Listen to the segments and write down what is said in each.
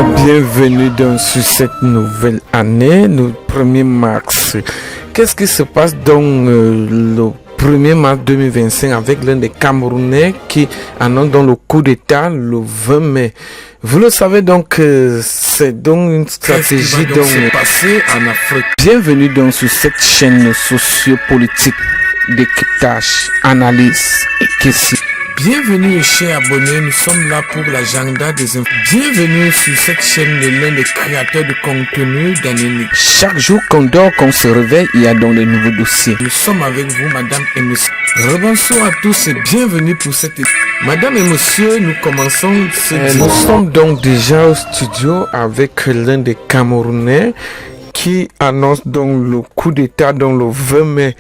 Bienvenue sur cette nouvelle année, le 1er mars. Qu'est-ce qui se passe dans le 1er mars 2025 avec l'un des Camerounais qui annonce dans le coup d'État le 20 mai. Vous le savez donc, c'est donc une stratégie passée en Afrique. Bienvenue donc sur cette chaîne sociopolitique décryptage, analyse et questions. Bienvenue chers abonnés, nous sommes là pour l'agenda des infos. Bienvenue sur cette chaîne de l'un des créateurs de contenu d'Anémie. Chaque jour qu'on dort, qu'on se réveille, il y a donc des nouveaux dossiers. Nous sommes avec vous, madame et monsieur. Rebonsoir à tous et bienvenue pour cette émission. Madame et monsieur, nous commençons nous sommes donc déjà au studio avec l'un des Camerounais qui annonce donc le coup d'État dans le 20 mai.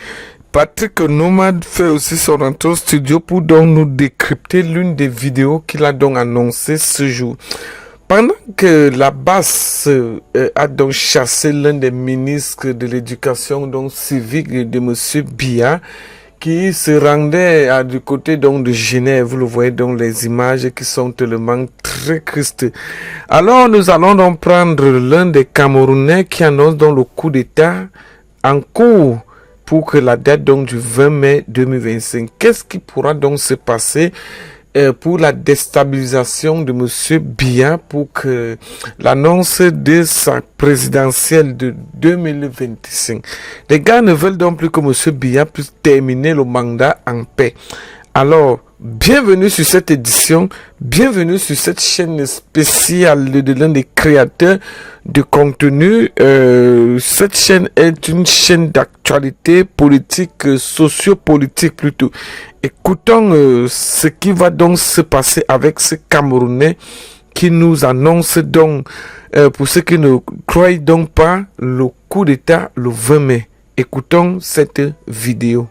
Patrick Nomade fait aussi son entrée au studio pour donc nous décrypter l'une des vidéos qu'il a donc annoncé ce jour. Pendant que la base a donc chassé l'un des ministres de l'éducation donc civique de monsieur Biya, qui se rendait du côté donc de Genève. Vous le voyez donc les images qui sont tellement très tristes. Alors nous allons donc prendre l'un des Camerounais qui annonce donc le coup d'État en cours pour que la date donc du 20 mai 2025. Qu'est-ce qui pourra donc se passer pour la déstabilisation de monsieur Biya pour que l'annonce de sa présidentielle de 2025. Les gars ne veulent donc plus que monsieur Biya puisse terminer le mandat en paix. Alors, bienvenue sur cette édition, bienvenue sur cette chaîne spéciale de l'un des créateurs de contenu. Cette chaîne est une chaîne d'actualité politique, sociopolitique plutôt. Écoutons ce qui va donc se passer avec ce Camerounais qui nous annonce donc, pour ceux qui ne croient donc pas, le coup d'État le 20 mai. Écoutons cette vidéo.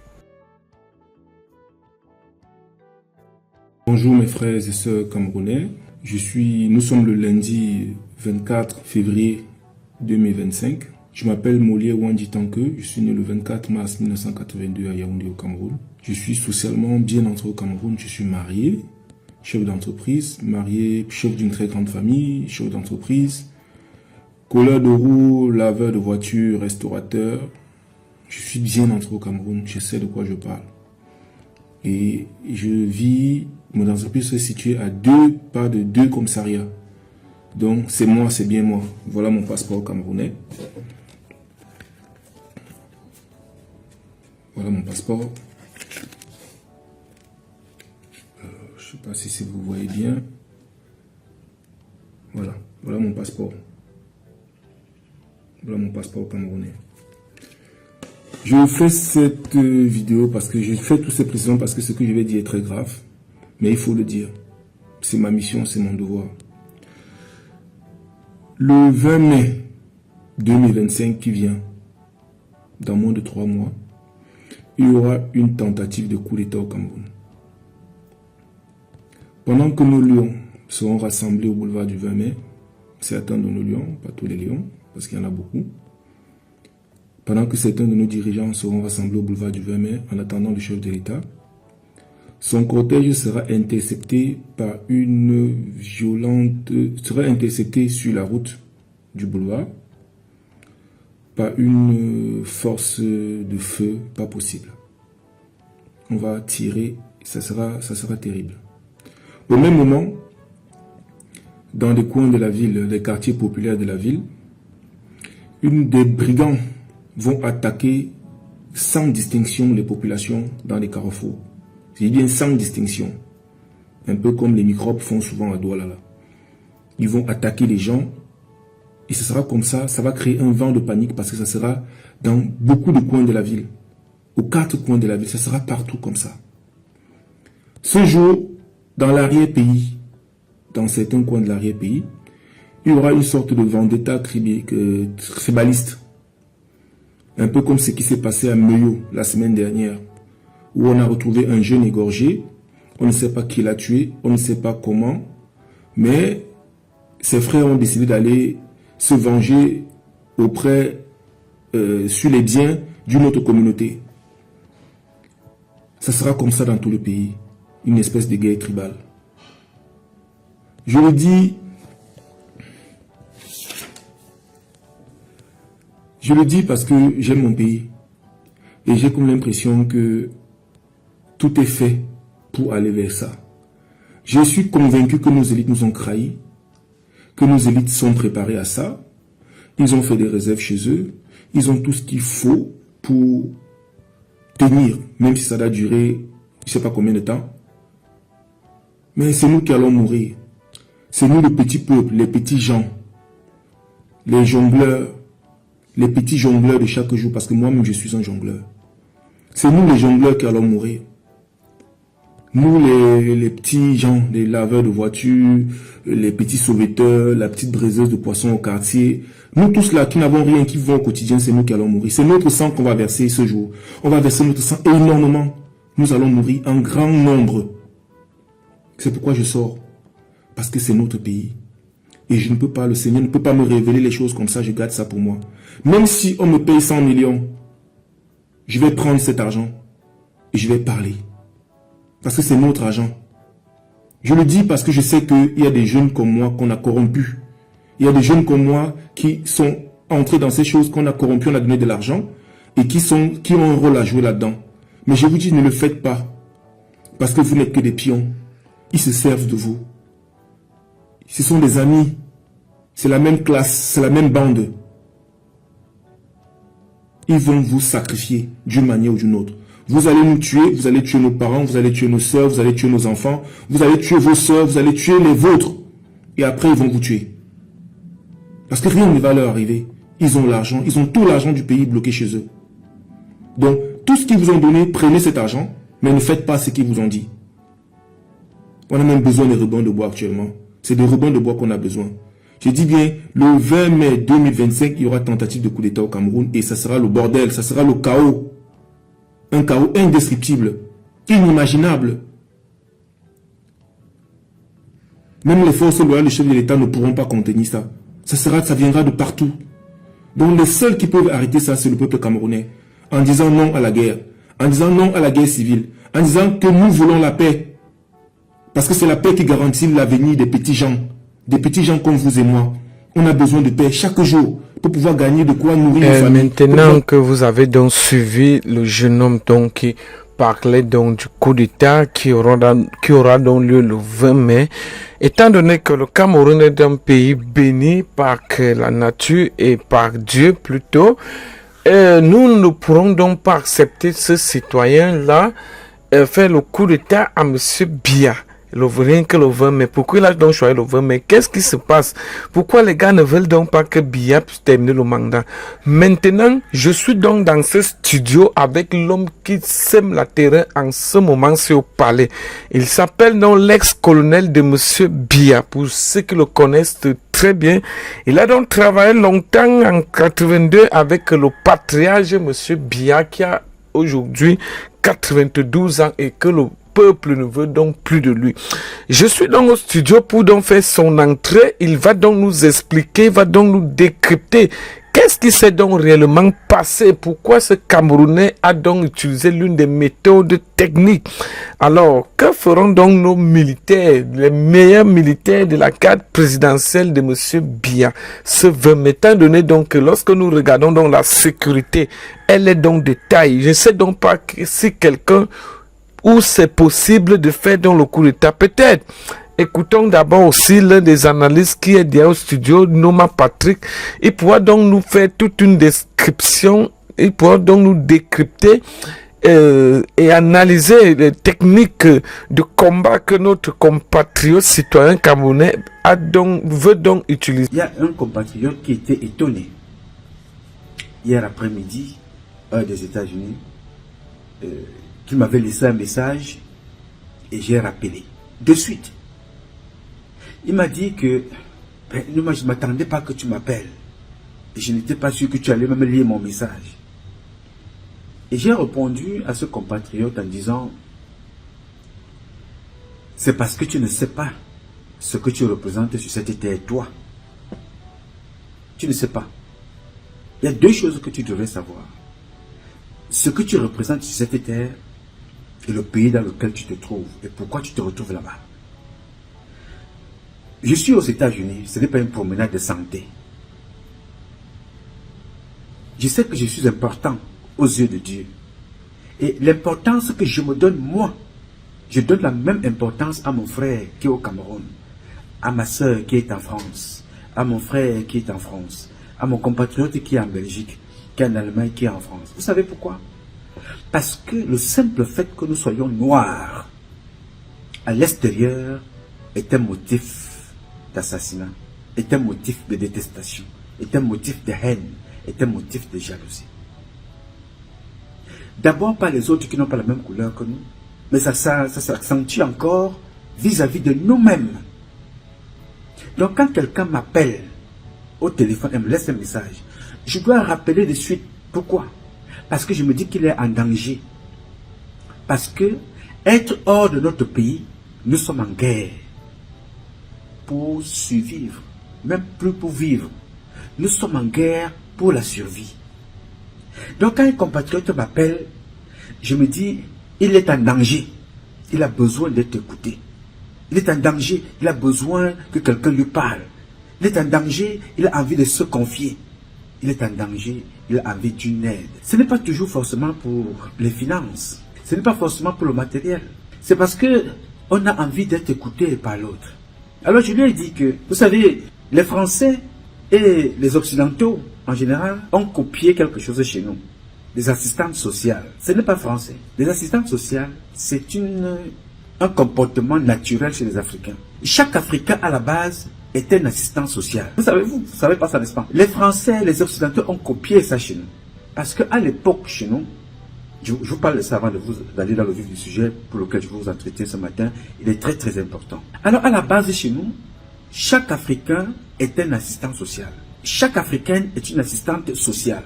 Bonjour mes frères et sœurs camerounais, nous sommes le lundi 24 février 2025. Je m'appelle Molière Wandji Tanke, je suis né le 24 mars 1982 à Yaoundé au Cameroun. Je suis socialement bien entré au Cameroun, je suis marié, chef d'entreprise, marié, chef d'une très grande famille, chef d'entreprise, colleur de roue, laveur de voitures, restaurateur. Je suis bien entré au Cameroun, je sais de quoi je parle. Et mon entreprise est située à 2 pas de 2 commissariats. Donc c'est moi, c'est bien moi. Voilà mon passeport camerounais. Voilà mon passeport. Je ne sais pas si vous voyez bien. Voilà mon passeport. Voilà mon passeport camerounais. Je fais cette vidéo parce que je fais toutes ces précisions parce que ce que je vais dire est très grave. Mais il faut le dire. C'est ma mission, c'est mon devoir. Le 20 mai 2025 qui vient, dans moins de 3 mois, il y aura une tentative de coup d'État au Cameroun. Pendant que nos lions seront rassemblés au boulevard du 20 mai, certains de nos lions, pas tous les lions, parce qu'il y en a beaucoup, pendant que certains de nos dirigeants seront rassemblés au boulevard du 20 mai en attendant le chef de l'État, son cortège sera intercepté par sera intercepté sur la route du boulevard par une force de feu pas possible. On va tirer, ça sera terrible. Au même moment, dans des coins de la ville, les quartiers populaires de la ville, des brigands vont attaquer sans distinction les populations dans les carrefours. C'est bien sans distinction. Un peu comme les microbes font souvent à Douala. Ils vont attaquer les gens et ce sera comme ça, ça va créer un vent de panique parce que ça sera dans beaucoup de coins de la ville. Aux 4 coins de la ville, ça sera partout comme ça. Ce jour, dans l'arrière-pays, dans certains coins de l'arrière-pays, il y aura une sorte de vendetta tribaliste. Un peu comme ce qui s'est passé à Meyo la semaine dernière, où on a retrouvé un jeune égorgé. On ne sait pas qui l'a tué, on ne sait pas comment, mais ses frères ont décidé d'aller se venger sur les biens d'une autre communauté. Ça sera comme ça dans tout le pays, une espèce de guerre tribale. Je le dis Je le dis parce que j'aime mon pays. Et j'ai comme l'impression que tout est fait pour aller vers ça. Je suis convaincu que nos élites nous ont trahis, que nos élites sont préparées à ça. Ils ont fait des réserves chez eux. Ils ont tout ce qu'il faut pour tenir, même si ça doit durer, je ne sais pas combien de temps. Mais c'est nous qui allons mourir. C'est nous, le petit peuple, les petits gens, les jongleurs, les petits jongleurs de chaque jour, parce que moi-même, je suis un jongleur. C'est nous, les jongleurs, qui allons mourir. Nous, les petits gens, les laveurs de voitures, les petits sauveteurs, la petite braiseuse de poissons au quartier, nous tous là qui n'avons rien, qui vivons au quotidien, c'est nous qui allons mourir. C'est notre sang qu'on va verser ce jour. On va verser notre sang énormément. Nous allons mourir en grand nombre. C'est pourquoi je sors. Parce que c'est notre pays. Et je ne peux pas, le Seigneur ne peut pas me révéler les choses comme ça, je garde ça pour moi. Même si on me paye 100 millions, je vais prendre cet argent et je vais parler. Parce que c'est notre argent. Je le dis parce que je sais qu'il y a des jeunes comme moi qu'on a corrompus. Il y a des jeunes comme moi qui sont entrés dans ces choses qu'on a corrompues, on a donné de l'argent et qui ont un rôle à jouer là-dedans. Mais je vous dis, ne le faites pas. Parce que vous n'êtes que des pions. Ils se servent de vous. Ce sont des amis. C'est la même classe, c'est la même bande. Ils vont vous sacrifier d'une manière ou d'une autre. Vous allez nous tuer, vous allez tuer nos parents, vous allez tuer nos soeurs, vous allez tuer nos enfants, vous allez tuer vos soeurs, vous allez tuer les vôtres. Et après, ils vont vous tuer. Parce que rien ne va leur arriver. Ils ont l'argent, ils ont tout l'argent du pays bloqué chez eux. Donc, tout ce qu'ils vous ont donné, prenez cet argent, mais ne faites pas ce qu'ils vous ont dit. On a même besoin des rebonds de bois actuellement. C'est des rebonds de bois qu'on a besoin. Je dis bien, le 20 mai 2025, il y aura tentative de coup d'État au Cameroun et ça sera le bordel, ça sera le chaos. Un chaos indescriptible, inimaginable. Même les forces loyales du chef de l'État ne pourront pas contenir ça. Ça viendra de partout. Donc les seuls qui peuvent arrêter ça, c'est le peuple camerounais. En disant non à la guerre. En disant non à la guerre civile. En disant que nous voulons la paix. Parce que c'est la paix qui garantit l'avenir des petits gens. Des petits gens comme vous et moi. On a besoin de paix chaque jour pour pouvoir gagner de quoi nourrir nos familles. Maintenant que vous avez donc suivi le jeune homme donc qui parlait donc du coup d'État qui aura donc lieu le 20 mai, étant donné que le Cameroun est un pays béni par la nature et par Dieu plutôt, nous ne pourrons donc pas accepter ce citoyen-là faire le coup d'État à M. Biya. Rien que le 20 mai. Pourquoi il a donc choisi le 20 mai? Qu'est-ce qui se passe? Pourquoi les gars ne veulent donc pas que Biya puisse terminer le mandat? Maintenant, je suis donc dans ce studio avec l'homme qui sème la terreur en ce moment sur le palais. Il s'appelle donc l'ex-colonel de Monsieur Biya. Pour ceux qui le connaissent très bien, il a donc travaillé longtemps en 82 avec le patriarche Monsieur Biya qui a aujourd'hui 92 ans et que le peuple ne veut donc plus de lui. Je suis donc au studio pour donc faire son entrée. Il va donc nous expliquer, va donc nous décrypter qu'est-ce qui s'est donc réellement passé. Pourquoi ce Camerounais a donc utilisé l'une des méthodes techniques. Alors, que feront donc nos militaires, les meilleurs militaires de la cadre présidentielle de M. Biya ce 20 mai, étant donné donc que lorsque nous regardons donc la sécurité, elle est donc de taille. Je ne sais donc pas si quelqu'un où c'est possible de faire dans le coup d'État. Peut-être. Écoutons d'abord aussi l'un des analystes qui est derrière au studio, Noma Patrick. Il pourra donc nous faire toute une description. Il pourra donc nous décrypter et analyser les techniques de combat que notre compatriote citoyen camerounais veut donc utiliser. Il y a un compatriote qui était étonné. Hier après-midi, heure des États-Unis, qui m'avait laissé un message et j'ai rappelé de suite. Il m'a dit que moi, je ne m'attendais pas que tu m'appelles. Et je n'étais pas sûr que tu allais même lire mon message. Et j'ai répondu à ce compatriote en disant, c'est parce que tu ne sais pas ce que tu représentes sur cette terre, toi. Tu ne sais pas. Il y a deux choses que tu devrais savoir. Ce que tu représentes sur cette terre et le pays dans lequel tu te trouves et pourquoi tu te retrouves là-bas. Je suis aux États-Unis, ce n'est pas une promenade de santé. Je sais que je suis important aux yeux de Dieu. Et l'importance que je me donne, moi, je donne la même importance à mon frère qui est au Cameroun, à ma soeur qui est en France, à mon frère qui est en France, à mon compatriote qui est en Belgique, qui est en Allemagne, qui est en France. Vous savez pourquoi? Parce que le simple fait que nous soyons noirs à l'extérieur est un motif d'assassinat, est un motif de détestation, est un motif de haine, est un motif de jalousie. D'abord par les autres qui n'ont pas la même couleur que nous, mais ça s'accentue encore vis-à-vis de nous-mêmes. Donc quand quelqu'un m'appelle au téléphone et me laisse un message, je dois rappeler de suite. Pourquoi? Parce que je me dis qu'il est en danger. Parce que être hors de notre pays, nous sommes en guerre pour survivre, même plus pour vivre. Nous sommes en guerre pour la survie. Donc quand un compatriote m'appelle, je me dis, il est en danger. Il a besoin d'être écouté. Il est en danger. Il a besoin que quelqu'un lui parle. Il est en danger. Il a envie de se confier. Il est en danger. Il a envie d'une aide. Ce n'est pas toujours forcément pour les finances. Ce n'est pas forcément pour le matériel. C'est parce que on a envie d'être écouté par l'autre. Alors je lui ai dit que, vous savez, les Français et les Occidentaux, en général, ont copié quelque chose chez nous. Les assistantes sociales. Ce n'est pas français. Les assistantes sociales, c'est un comportement naturel chez les Africains. Chaque Africain, à la base, est un assistant social. Vous savez pas ça, n'est-ce pas? Les Français, les Occidentaux ont copié ça chez nous. Parce qu'à l'époque, chez nous, je vous parle de ça avant d'aller dans le vif du sujet pour lequel je vais vous entretenir ce matin. Il est très très important. Alors, à la base, chez nous, chaque Africain est un assistant social. Chaque Africaine est une assistante sociale.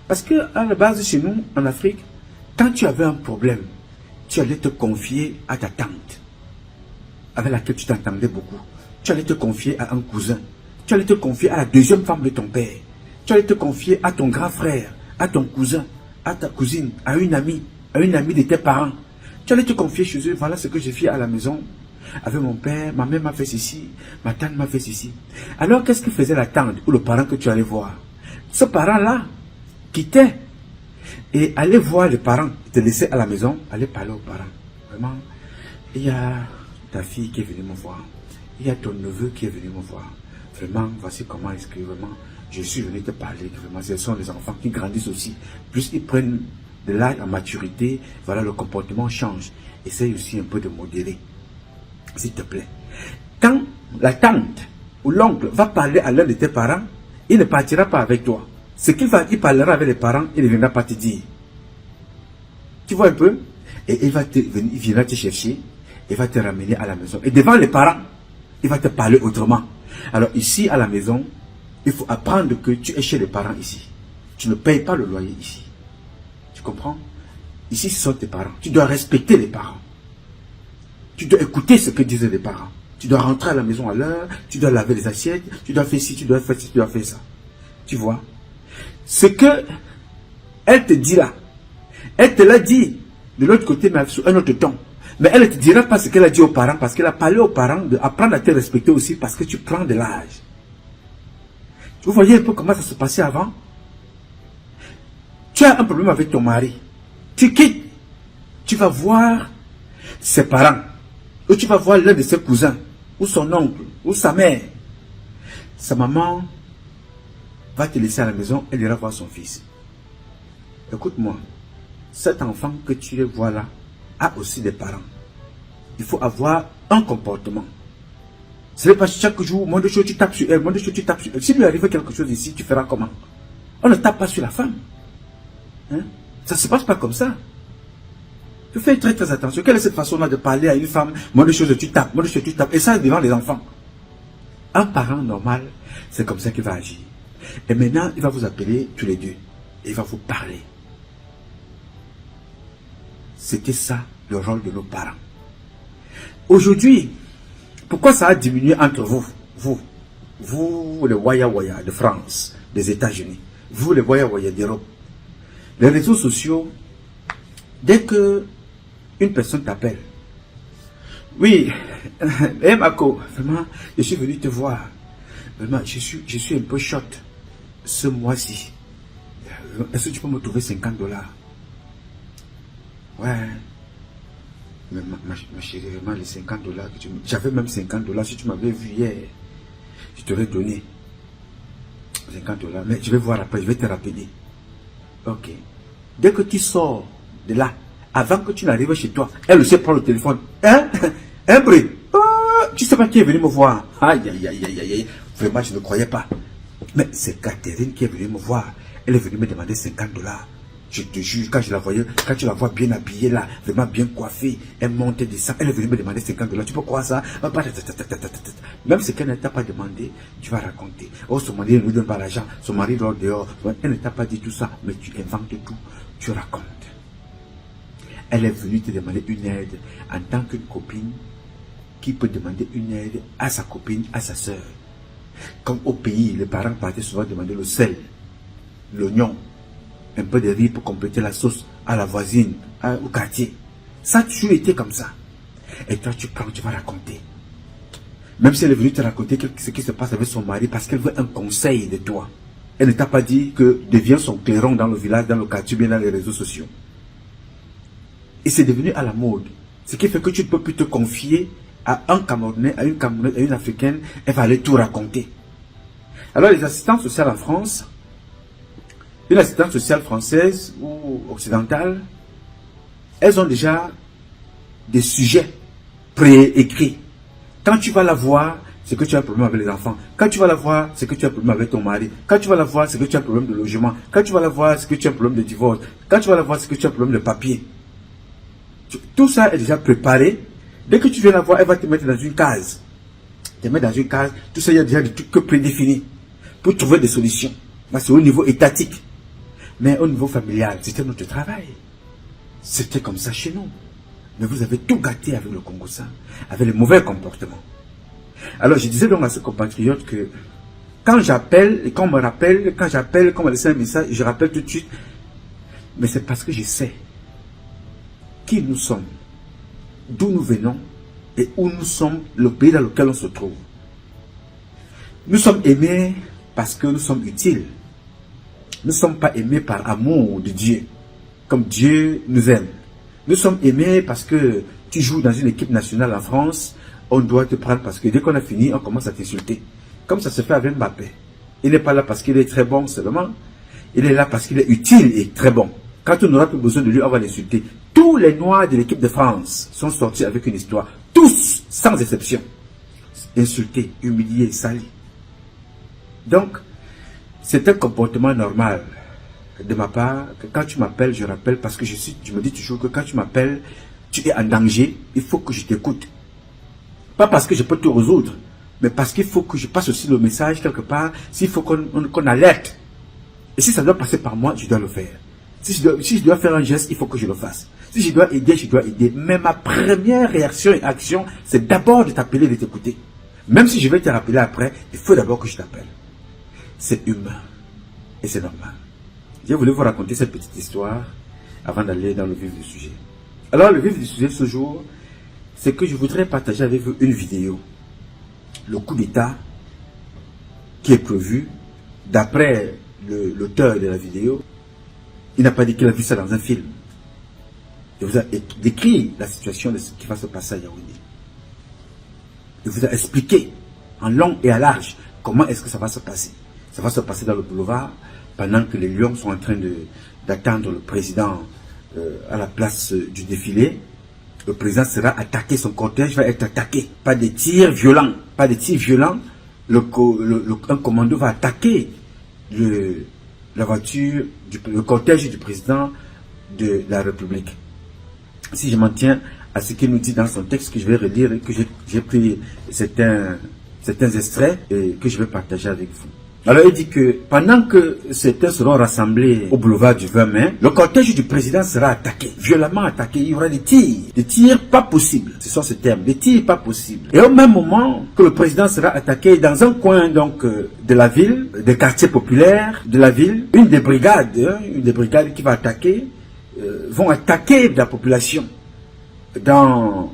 Parce que à la base chez nous, en Afrique, quand tu avais un problème, tu allais te confier à ta tante, avec laquelle tu t'entendais beaucoup. Tu allais te confier à un cousin. Tu allais te confier à la deuxième femme de ton père. Tu allais te confier à ton grand frère, à ton cousin, à ta cousine, à une amie de tes parents. Tu allais te confier chez eux. Voilà ce que j'ai fait à la maison. Avec mon père, ma mère m'a fait ceci, ma tante m'a fait ceci. Alors qu'est-ce que faisait la tante ou le parent que tu allais voir? Ce parent-là quittait et allait voir les parents, te laissait à la maison, allait parler aux parents. Vraiment, il y a ta fille qui est venue me voir, il y a ton neveu qui est venu me voir. Vraiment, voici comment est-ce que vraiment je suis venu te parler. Vraiment, ce sont les enfants qui grandissent aussi. Plus ils prennent de l'âge en maturité, voilà, le comportement change. Essaye aussi un peu de modérer, s'il te plaît. Quand la tante ou l'oncle va parler à l'un de tes parents, il ne partira pas avec toi. Ce qu'il parlera avec les parents, il ne viendra pas te dire. Tu vois un peu? Et il viendra te chercher, il va te ramener à la maison. Et devant les parents, il va te parler autrement. Alors ici, à la maison, il faut apprendre que tu es chez les parents ici. Tu ne payes pas le loyer ici. Tu comprends? Ici, ce sont tes parents. Tu dois respecter les parents. Tu dois écouter ce que disent les parents. Tu dois rentrer à la maison à l'heure, tu dois laver les assiettes, tu dois faire ci, tu dois faire ci, tu dois faire ça. Tu vois? Ce que elle te dit là, elle te l'a dit de l'autre côté, mais sur un autre ton. Mais elle ne te dira pas ce qu'elle a dit aux parents, parce qu'elle a parlé aux parents d'apprendre à te respecter aussi, parce que tu prends de l'âge. Vous voyez un peu comment ça se passait avant? Tu as un problème avec ton mari. Tu quittes. Tu vas voir ses parents. Ou tu vas voir l'un de ses cousins. Ou son oncle. Ou sa mère. Sa maman va te laisser à la maison. Elle ira voir son fils. Écoute-moi. Cet enfant que tu vois là a aussi des parents. Il faut avoir un comportement. Ce n'est pas chaque jour, mon Dieu, tu tapes sur elle, mon Dieu, tu tapes sur elle. Si lui arrive quelque chose ici, tu feras comment? On ne tape pas sur la femme. Hein? Ça ne se passe pas comme ça. Tu fais très très attention. Quelle est cette façon-là de parler à une femme? Mon Dieu, tu tapes, mon Dieu, tu tapes. Et ça devant les enfants. Un parent normal, c'est comme ça qu'il va agir. Et maintenant, il va vous appeler tous les deux. Et il va vous parler. C'était ça, le rôle de nos parents. Aujourd'hui, pourquoi ça a diminué entre vous les Waya Waya de France, des États-Unis, vous les Waya Waya d'Europe? Les réseaux sociaux, dès que une personne t'appelle, oui, Mako, vraiment, je suis venu te voir, vraiment, je suis un peu short ce mois-ci. Est-ce que tu peux me trouver 50 dollars? Ouais. Mais ma chérie, vraiment, les 50 dollars que tu me... J'avais même 50 dollars. Si tu m'avais vu hier, je t'aurais donné 50 dollars. Mais je vais voir après, je vais te rappeler. Ok. Dès que tu sors de là, avant que tu n'arrives chez toi, elle aussi prend le téléphone. Hein? Hein, Bri? Oh, tu sais pas qui est venu me voir? Aïe, aïe, aïe, aïe, aïe. Vraiment, je ne croyais pas. Mais c'est Catherine qui est venue me voir. Elle est venue me demander 50 dollars. Je te jure, quand je la voyais, quand tu la vois bien habillée là, vraiment bien coiffée, elle monte et descend, elle est venue me demander 50 dollars. Tu peux croire ça? Même ce qu'elle ne t'a pas demandé, tu vas raconter. Oh, son mari ne lui donne pas l'argent, son mari dort dehors. Elle ne t'a pas dit tout ça, mais tu inventes tout, tu racontes. Elle est venue te demander une aide en tant qu'une copine qui peut demander une aide à sa copine, à sa soeur. Comme au pays, les parents partaient souvent demander le sel, l'oignon, un peu de riz pour compléter la sauce à la voisine, au quartier. Ça a toujours été comme ça. Et toi, tu prends, tu vas raconter. Même si elle est venue te raconter ce qui se passe avec son mari parce qu'elle veut un conseil de toi. Elle ne t'a pas dit que deviens son clairon dans le village, dans le quartier, bien dans les réseaux sociaux. Et c'est devenu à la mode. Ce qui fait que tu ne peux plus te confier à un Camerounais, à une Camerounaise, à une Africaine, elle va aller tout raconter. Alors les assistantes sociales en France, une assistante sociale française ou occidentale, elles ont déjà des sujets préécrits. Quand tu vas la voir, c'est que tu as un problème avec les enfants. Quand tu vas la voir, c'est que tu as un problème avec ton mari. Quand tu vas la voir, c'est que tu as un problème de logement. Quand tu vas la voir, c'est que tu as un problème de divorce. Quand tu vas la voir, c'est que tu as un problème de papier. Tout ça est déjà préparé. Dès que tu viens la voir, elle va te mettre dans une case. Te mettre dans une case, tout ça, il y a déjà des trucs prédéfinis pour trouver des solutions. C'est au niveau étatique. Mais au niveau familial, c'était notre travail. C'était comme ça chez nous. Mais vous avez tout gâté avec le Congo-San, avec les mauvais comportements. Alors je disais donc à ce compatriote que quand j'appelle, et qu'on me rappelle, quand j'appelle, qu'on me laisse un message, je rappelle tout de suite. Mais c'est parce que je sais qui nous sommes, d'où nous venons et où nous sommes, le pays dans lequel on se trouve. Nous sommes aimés parce que nous sommes utiles. Nous ne sommes pas aimés par amour de Dieu, comme Dieu nous aime. Nous sommes aimés parce que tu joues dans une équipe nationale en France, on doit te prendre parce que dès qu'on a fini, on commence à t'insulter. Comme ça se fait avec Mbappé. Il n'est pas là parce qu'il est très bon seulement, il est là parce qu'il est utile et très bon. Quand on n'aura plus besoin de lui, on va l'insulter. Tous les Noirs de l'équipe de France sont sortis avec une histoire. Tous, sans exception. Insultés, humiliés, salis. Donc, c'est un comportement normal de ma part, que quand tu m'appelles, je rappelle, parce que je me dis toujours que quand tu m'appelles, tu es en danger, il faut que je t'écoute. Pas parce que je peux te résoudre, mais parce qu'il faut que je passe aussi le message quelque part, s'il faut qu'on alerte. Et si ça doit passer par moi, je dois le faire. Si je dois faire un geste, il faut que je le fasse. Si je dois aider, je dois aider. Mais ma première réaction et action, c'est d'abord de t'appeler et de t'écouter. Même si je vais te rappeler après, il faut d'abord que je t'appelle. C'est humain. Et c'est normal. Je voulais vous raconter cette petite histoire avant d'aller dans le vif du sujet. Alors, le vif du sujet ce jour, c'est que je voudrais partager avec vous une vidéo. Le coup d'État qui est prévu, d'après l'auteur de la vidéo, il n'a pas dit qu'il a vu ça dans un film. Il vous a décrit la situation de ce qui va se passer à Yaoundé. Il vous a expliqué en long et à large comment est-ce que ça va se passer. Ça va se passer dans le boulevard pendant que les lions sont en train d'attendre le président à la place du défilé. Le président sera attaqué, son cortège va être attaqué. Pas de tirs violents. Pas de tirs violents. Un commando va attaquer la voiture, le cortège du président de la République. Si je m'en tiens à ce qu'il nous dit dans son texte que je vais relire et que j'ai pris certains extraits et que je vais partager avec vous. Alors il dit que pendant que certains seront rassemblés au boulevard du 20 mai, le cortège du président sera attaqué, violemment attaqué. Il y aura des tirs pas possibles. Ce sont ces termes, des tirs pas possibles. Et au même moment que le président sera attaqué, dans un coin donc de la ville, des quartiers populaires de la ville, une des brigades qui va attaquer, vont attaquer la population dans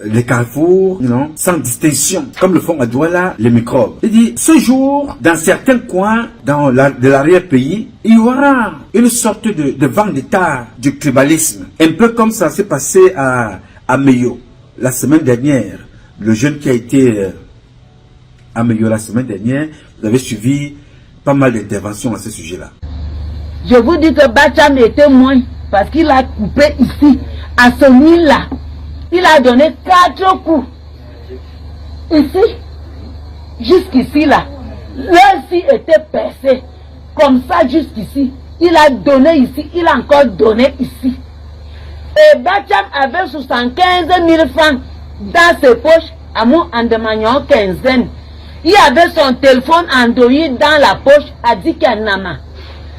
les carrefours, non, sans distinction, comme le font à Douala les microbes. Il dit, ce jour, dans certains coins de l'arrière-pays, il y aura une sorte de vent d'état du tribalisme. Un peu comme ça s'est passé à Meyo la semaine dernière. Le jeune qui a été à Meyo la semaine dernière, vous avez suivi pas mal d'interventions à ce sujet-là. Je vous dis que Bacham est témoin parce qu'il a coupé ici, à ce nid-là. Il a donné 4 coups. Ici, jusqu'ici là. L'œil-ci était percé. Comme ça jusqu'ici. Il a donné ici, il a encore donné ici. Et Bacham avait 75 000 francs dans ses poches, à moi en demandant quinzaine. Il avait son téléphone Android dans la poche, a dit qu'il y en a.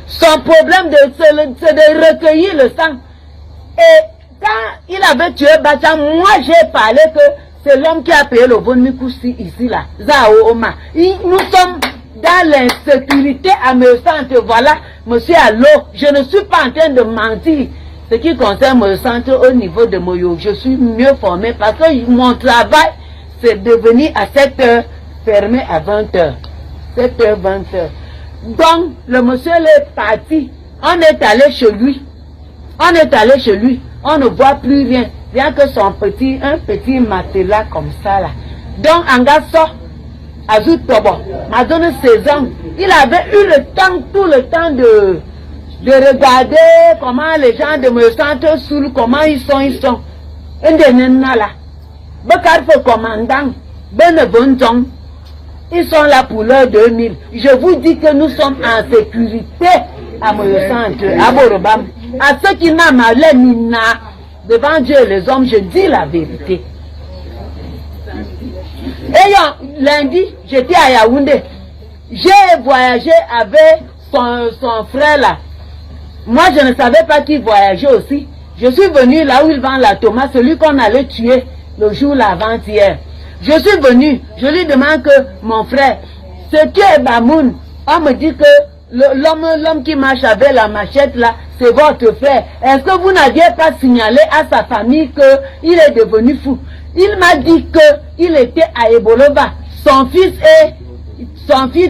Son problème c'est de recueillir le sang. Et quand il avait tué Bacham, moi j'ai parlé que c'est l'homme qui a payé le bon Mikoussi ici là. Zao Oma. Nous sommes dans l'insécurité à me sentir. Voilà, monsieur Allo, je ne suis pas en train de mentir. Ce qui concerne me sentir au niveau de Moyo, je suis mieux formé parce que mon travail, c'est de venir à 7 heures, fermé à 20 heures. 7 heures, 20 heures. Donc, le monsieur est parti. On est allé chez lui. On est allé chez lui. On ne voit plus rien. Rien que un petit matelas comme ça là. Donc, en garçon, Azout Tobo m'a donné 16 ans. Il avait eu le temps, tout le temps de regarder comment les gens de me sentent sous, comment ils sont. Et de là. Bekarfo commandant, Benebonton. Ils sont là pour l'heure 2000. Je vous dis que nous sommes en sécurité à Moyo-Centre, à Borobam. À ceux qui n'ont malé Nina, devant Dieu et les hommes, je dis la vérité. Et lundi, j'étais à Yaoundé. J'ai voyagé avec son frère là. Moi, je ne savais pas qu'il voyageait aussi. Je suis venu là où il vend la tomate, celui qu'on allait tuer le jour l'avant-hier. Je suis venu, je lui demande que mon frère, ce qui est Bamoun, on me dit que l'homme qui marche avec la machette là, c'est votre frère. Est-ce que vous n'aviez pas signalé à sa famille qu'il est devenu fou? Il m'a dit qu'il était à Ebolova. Son fils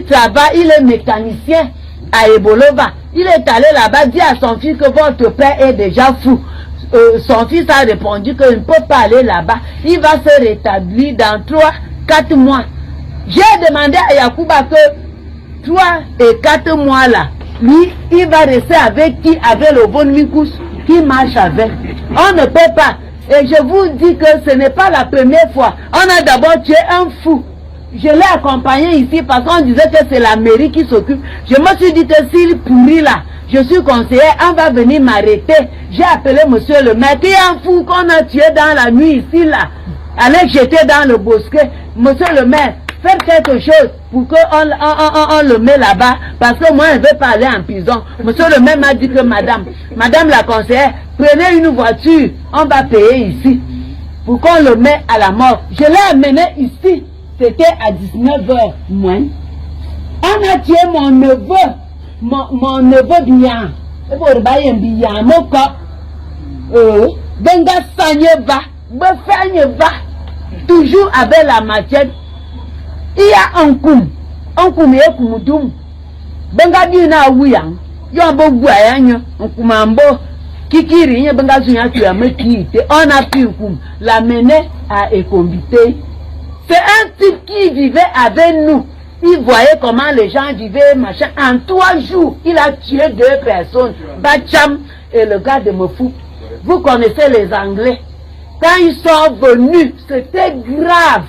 travaille, il est mécanicien à Ebolova. Il est allé là-bas, dit à son fils que votre père est déjà fou. Son fils a répondu qu'il ne peut pas aller là-bas. Il va se rétablir dans 3-4 mois. J'ai demandé à Yacouba que 3 et 4 mois là, lui, il va rester avec qui? Avec le bon Mikous qui marche avec. On ne peut pas. Et je vous dis que ce n'est pas la première fois. On a d'abord tué un fou. Je l'ai accompagné ici parce qu'on disait que c'est la mairie qui s'occupe. Je me suis dit que s'il pourrit là, je suis conseiller, on va venir m'arrêter. J'ai appelé monsieur le maire, qui est un fou qu'on a tué dans la nuit ici là. Allez jeter dans le bosquet. Monsieur le maire, faites quelque chose pour qu'on le met là-bas. Parce que moi, je ne veux pas aller en prison. Monsieur le maire m'a dit que madame la conseillère, prenez une voiture, on va payer ici. Pour qu'on le mette à la mort. Je l'ai amené ici. C'était à 19h moins. On a tué mon neveu. Mon neveu bien. Benga Sanye va. Toujours avec la machette. Il y a un koum. Un koum et un koumoudoum. Benga Dina Ouyang. Yambo Gouayan. Un koumambo. Kikiri. Benga Zunya tu as me quitté. On a pu l'amener à Ekombité. C'est un type qui vivait avec nous. Il voyait comment les gens vivaient, machin. En 3 jours, il a tué 2 personnes. Bacham et le gars de Mofou. Vous connaissez les Anglais. Quand ils sont venus, c'était grave.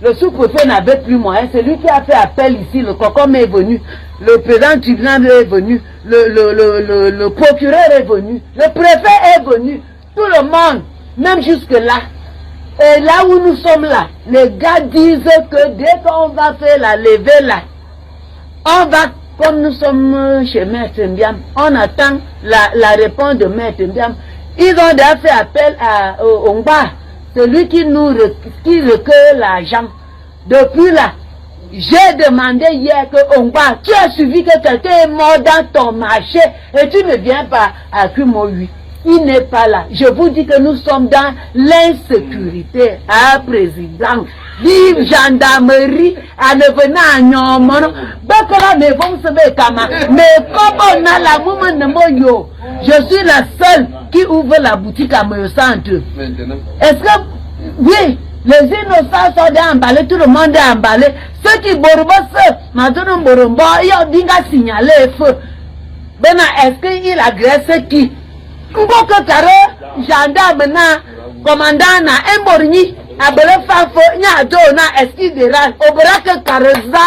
Le sous-préfet n'avait plus moyen. C'est lui qui a fait appel ici. Le COCOM est venu. Le président du tribunal est venu. Le procureur est venu. Le préfet est venu. Tout le monde, même jusque-là. Et là où nous sommes là, les gars disent que dès qu'on va faire la levée là, on va, comme nous sommes chez Maître Ndiam, on attend la réponse de Maître Ndiam. Ils ont déjà fait appel à Ongba, celui qui recueille l'argent. Depuis là, j'ai demandé hier que Ongba, tu as suivi que quelqu'un est mort dans ton marché et tu ne viens pas à Kumoui. il n'est pas là. Je vous dis que nous sommes dans l'insécurité. Ah, président, vive gendarmerie, à ne venir à Nyomono, Bakala ne vont se mettre mais comme on a la woman de Moyo, je suis la seule qui ouvre la boutique à Moyo Centre. Est-ce que, oui, les innocents sont emballés, tout le monde est emballé. Ceux qui borbossent, maintenant borombo, ils ont dit qu'à signaler le feu. Est-ce qu'il agresse qui? Mboko Kare, gendarme na, commandant na, Mborni, Abele Fafo, Nyado na, est-ce qu'il dérange? Obera que Kareza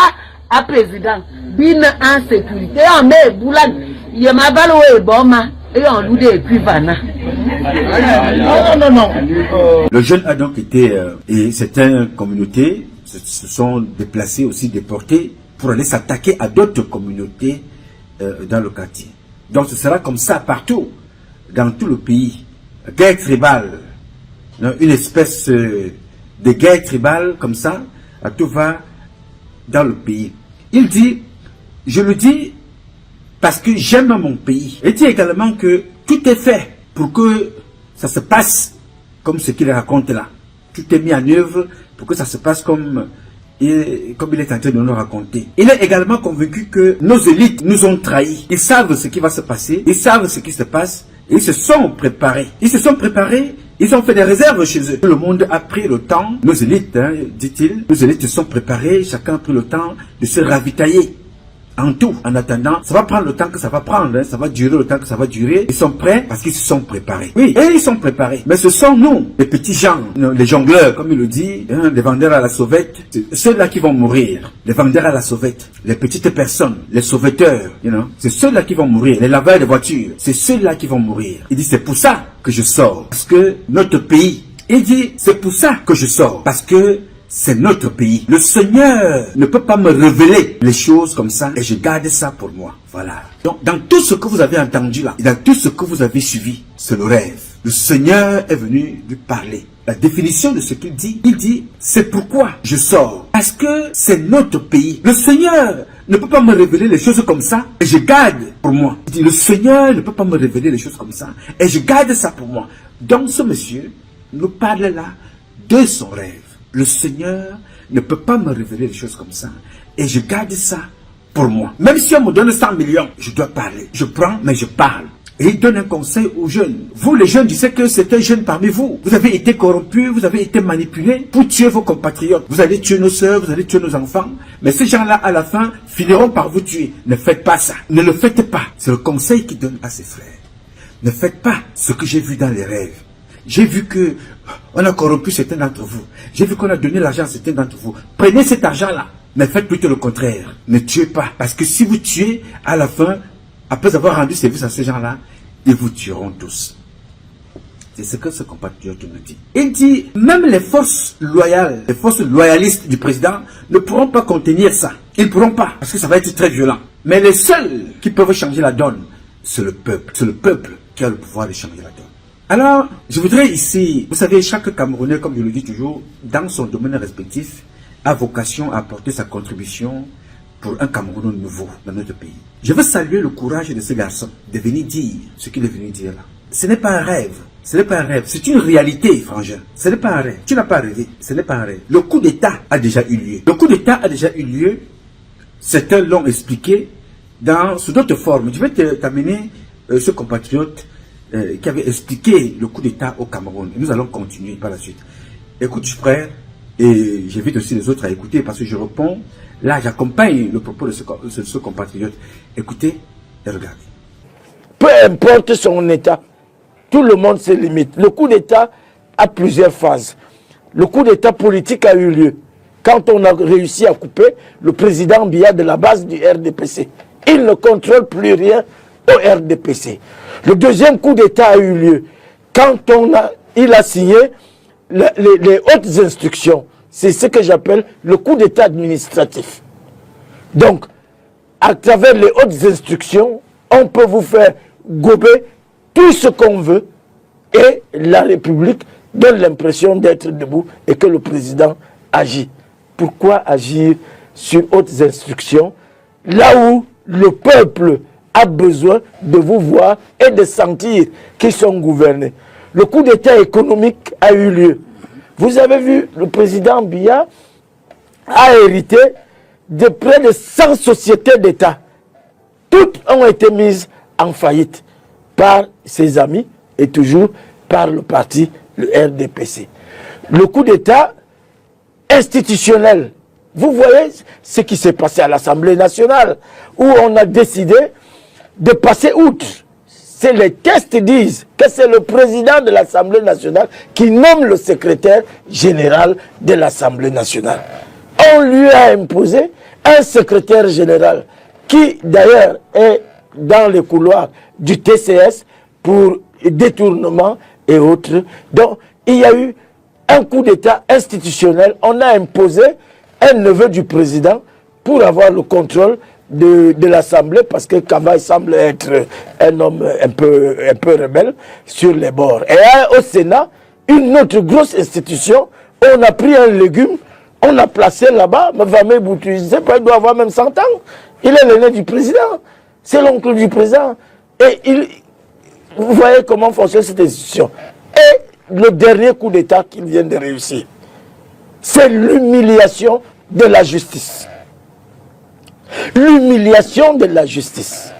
a président. Bin en sécurité, on met Boulan, Yemabalo et Boma, et on loue des Pivana. Non. Le jeune a donc été, et certaines communautés se sont déplacées aussi, déportées, pour aller s'attaquer à d'autres communautés dans le quartier. Donc ce sera comme ça partout, dans tout le pays. Guerre tribale, une espèce de guerre tribale comme ça, à tout va dans le pays. Il dit, je le dis parce que j'aime mon pays. Il dit également que tout est fait pour que ça se passe comme ce qu'il raconte là. Tout est mis en œuvre pour que ça se passe comme il est en train de nous raconter. Il est également convaincu que nos élites nous ont trahis. Ils savent ce qui va se passer, ils savent ce qui se passe, et ils se sont préparés. Ils se sont préparés, ils ont fait des réserves chez eux. Tout le monde a pris le temps, nos élites, dit-il, nos élites se sont préparés, chacun a pris le temps de se ravitailler. En tout, en attendant, ça va prendre le temps que ça va prendre, ça va durer le temps que ça va durer. Ils sont prêts parce qu'ils se sont préparés. Oui, et ils sont préparés. Mais ce sont nous, les petits gens, les jongleurs, comme il le dit, les vendeurs à la sauvette, ceux-là qui vont mourir. Les vendeurs à la sauvette, les petites personnes, les sauveteurs, c'est ceux-là qui vont mourir. Les laveurs de voitures, c'est ceux-là qui vont mourir. Il dit, c'est pour ça que je sors. Parce que notre pays, il dit, c'est pour ça que je sors. Parce que c'est notre pays. Le Seigneur ne peut pas me révéler les choses comme ça et je garde ça pour moi. Voilà. Donc, dans tout ce que vous avez entendu là, et dans tout ce que vous avez suivi, c'est le rêve. Le Seigneur est venu lui parler. La définition de ce qu'il dit, c'est pourquoi je sors. Parce que c'est notre pays. Le Seigneur ne peut pas me révéler les choses comme ça et je garde pour moi. Il dit, le Seigneur ne peut pas me révéler les choses comme ça et je garde ça pour moi. Donc ce monsieur nous parle là de son rêve. Le Seigneur ne peut pas me révéler des choses comme ça. Et je garde ça pour moi. Même si on me donne 100 millions, je dois parler. Je prends, mais je parle. Et il donne un conseil aux jeunes. Vous, les jeunes, je sais que c'est un jeune parmi vous. Vous avez été corrompus, vous avez été manipulés pour tuer vos compatriotes. Vous allez tuer nos soeurs, vous allez tuer nos enfants. Mais ces gens-là, à la fin, finiront par vous tuer. Ne faites pas ça. Ne le faites pas. C'est le conseil qu'il donne à ses frères. Ne faites pas ce que j'ai vu dans les rêves. J'ai vu que on a corrompu certains d'entre vous. J'ai vu qu'on a donné l'argent à certains d'entre vous. Prenez cet argent-là, mais faites plutôt le contraire. Ne tuez pas. Parce que si vous tuez, à la fin, après avoir rendu service à ces gens-là, ils vous tueront tous. C'est ce que ce compatriote nous dit. Il dit, même les forces loyales, les forces loyalistes du président ne pourront pas contenir ça. Ils ne pourront pas, parce que ça va être très violent. Mais les seuls qui peuvent changer la donne, c'est le peuple. C'est le peuple qui a le pouvoir de changer la donne. Alors, je voudrais ici, vous savez, chaque Camerounais, comme je le dis toujours, dans son domaine respectif, a vocation à apporter sa contribution pour un Cameroun nouveau dans notre pays. Je veux saluer le courage de ce garçon de venir dire ce qu'il est venu dire là. Ce n'est pas un rêve, ce n'est pas un rêve, c'est une réalité, frangin. Ce n'est pas un rêve, tu n'as pas rêvé, ce n'est pas un rêve. Le coup d'État a déjà eu lieu. Le coup d'État a déjà eu lieu, certains l'ont expliqué sous d'autres formes. Je vais t'amener ce compatriote qui avait expliqué le coup d'État au Cameroun. Et nous allons continuer par la suite. Écoute, frère, et j'invite aussi les autres à écouter parce que je réponds. Là, j'accompagne le propos de ce compatriote. Écoutez et regardez. Peu importe son état, tout le monde se limite. Le coup d'État a plusieurs phases. Le coup d'État politique a eu lieu quand on a réussi à couper le président Biya de la base du RDPC. Il ne contrôle plus rien au RDPC. Le deuxième coup d'État a eu lieu quand il a signé les hautes instructions. C'est ce que j'appelle le coup d'État administratif. Donc, à travers les hautes instructions, on peut vous faire gober tout ce qu'on veut et la République donne l'impression d'être debout et que le président agit. Pourquoi agir sur hautes instructions là où le peuple a besoin de vous voir et de sentir qu'ils sont gouvernés. Le coup d'État économique a eu lieu. Vous avez vu, le président Biya a hérité de près de 100 sociétés d'État. Toutes ont été mises en faillite par ses amis et toujours par le parti, le RDPC. Le coup d'État institutionnel. Vous voyez ce qui s'est passé à l'Assemblée nationale, où on a décidé de passer outre. Les tests disent que c'est le président de l'Assemblée nationale qui nomme le secrétaire général de l'Assemblée nationale. On lui a imposé un secrétaire général qui d'ailleurs est dans les couloirs du TCS pour détournement et autres. Donc il y a eu un coup d'État institutionnel. On a imposé un neveu du président pour avoir le contrôle de l'Assemblée, parce que Kava semble être un homme un peu rebelle sur les bords. Et au Sénat, une autre grosse institution, on a pris un légume, on a placé là-bas, Mavame Boutou, je ne sais pas, il doit avoir même 100 ans. Il est l'aîné du président, c'est l'oncle du président. Et vous voyez comment fonctionne cette institution. Et le dernier coup d'État qu'il vient de réussir, c'est l'humiliation de la justice. L'humiliation de la justice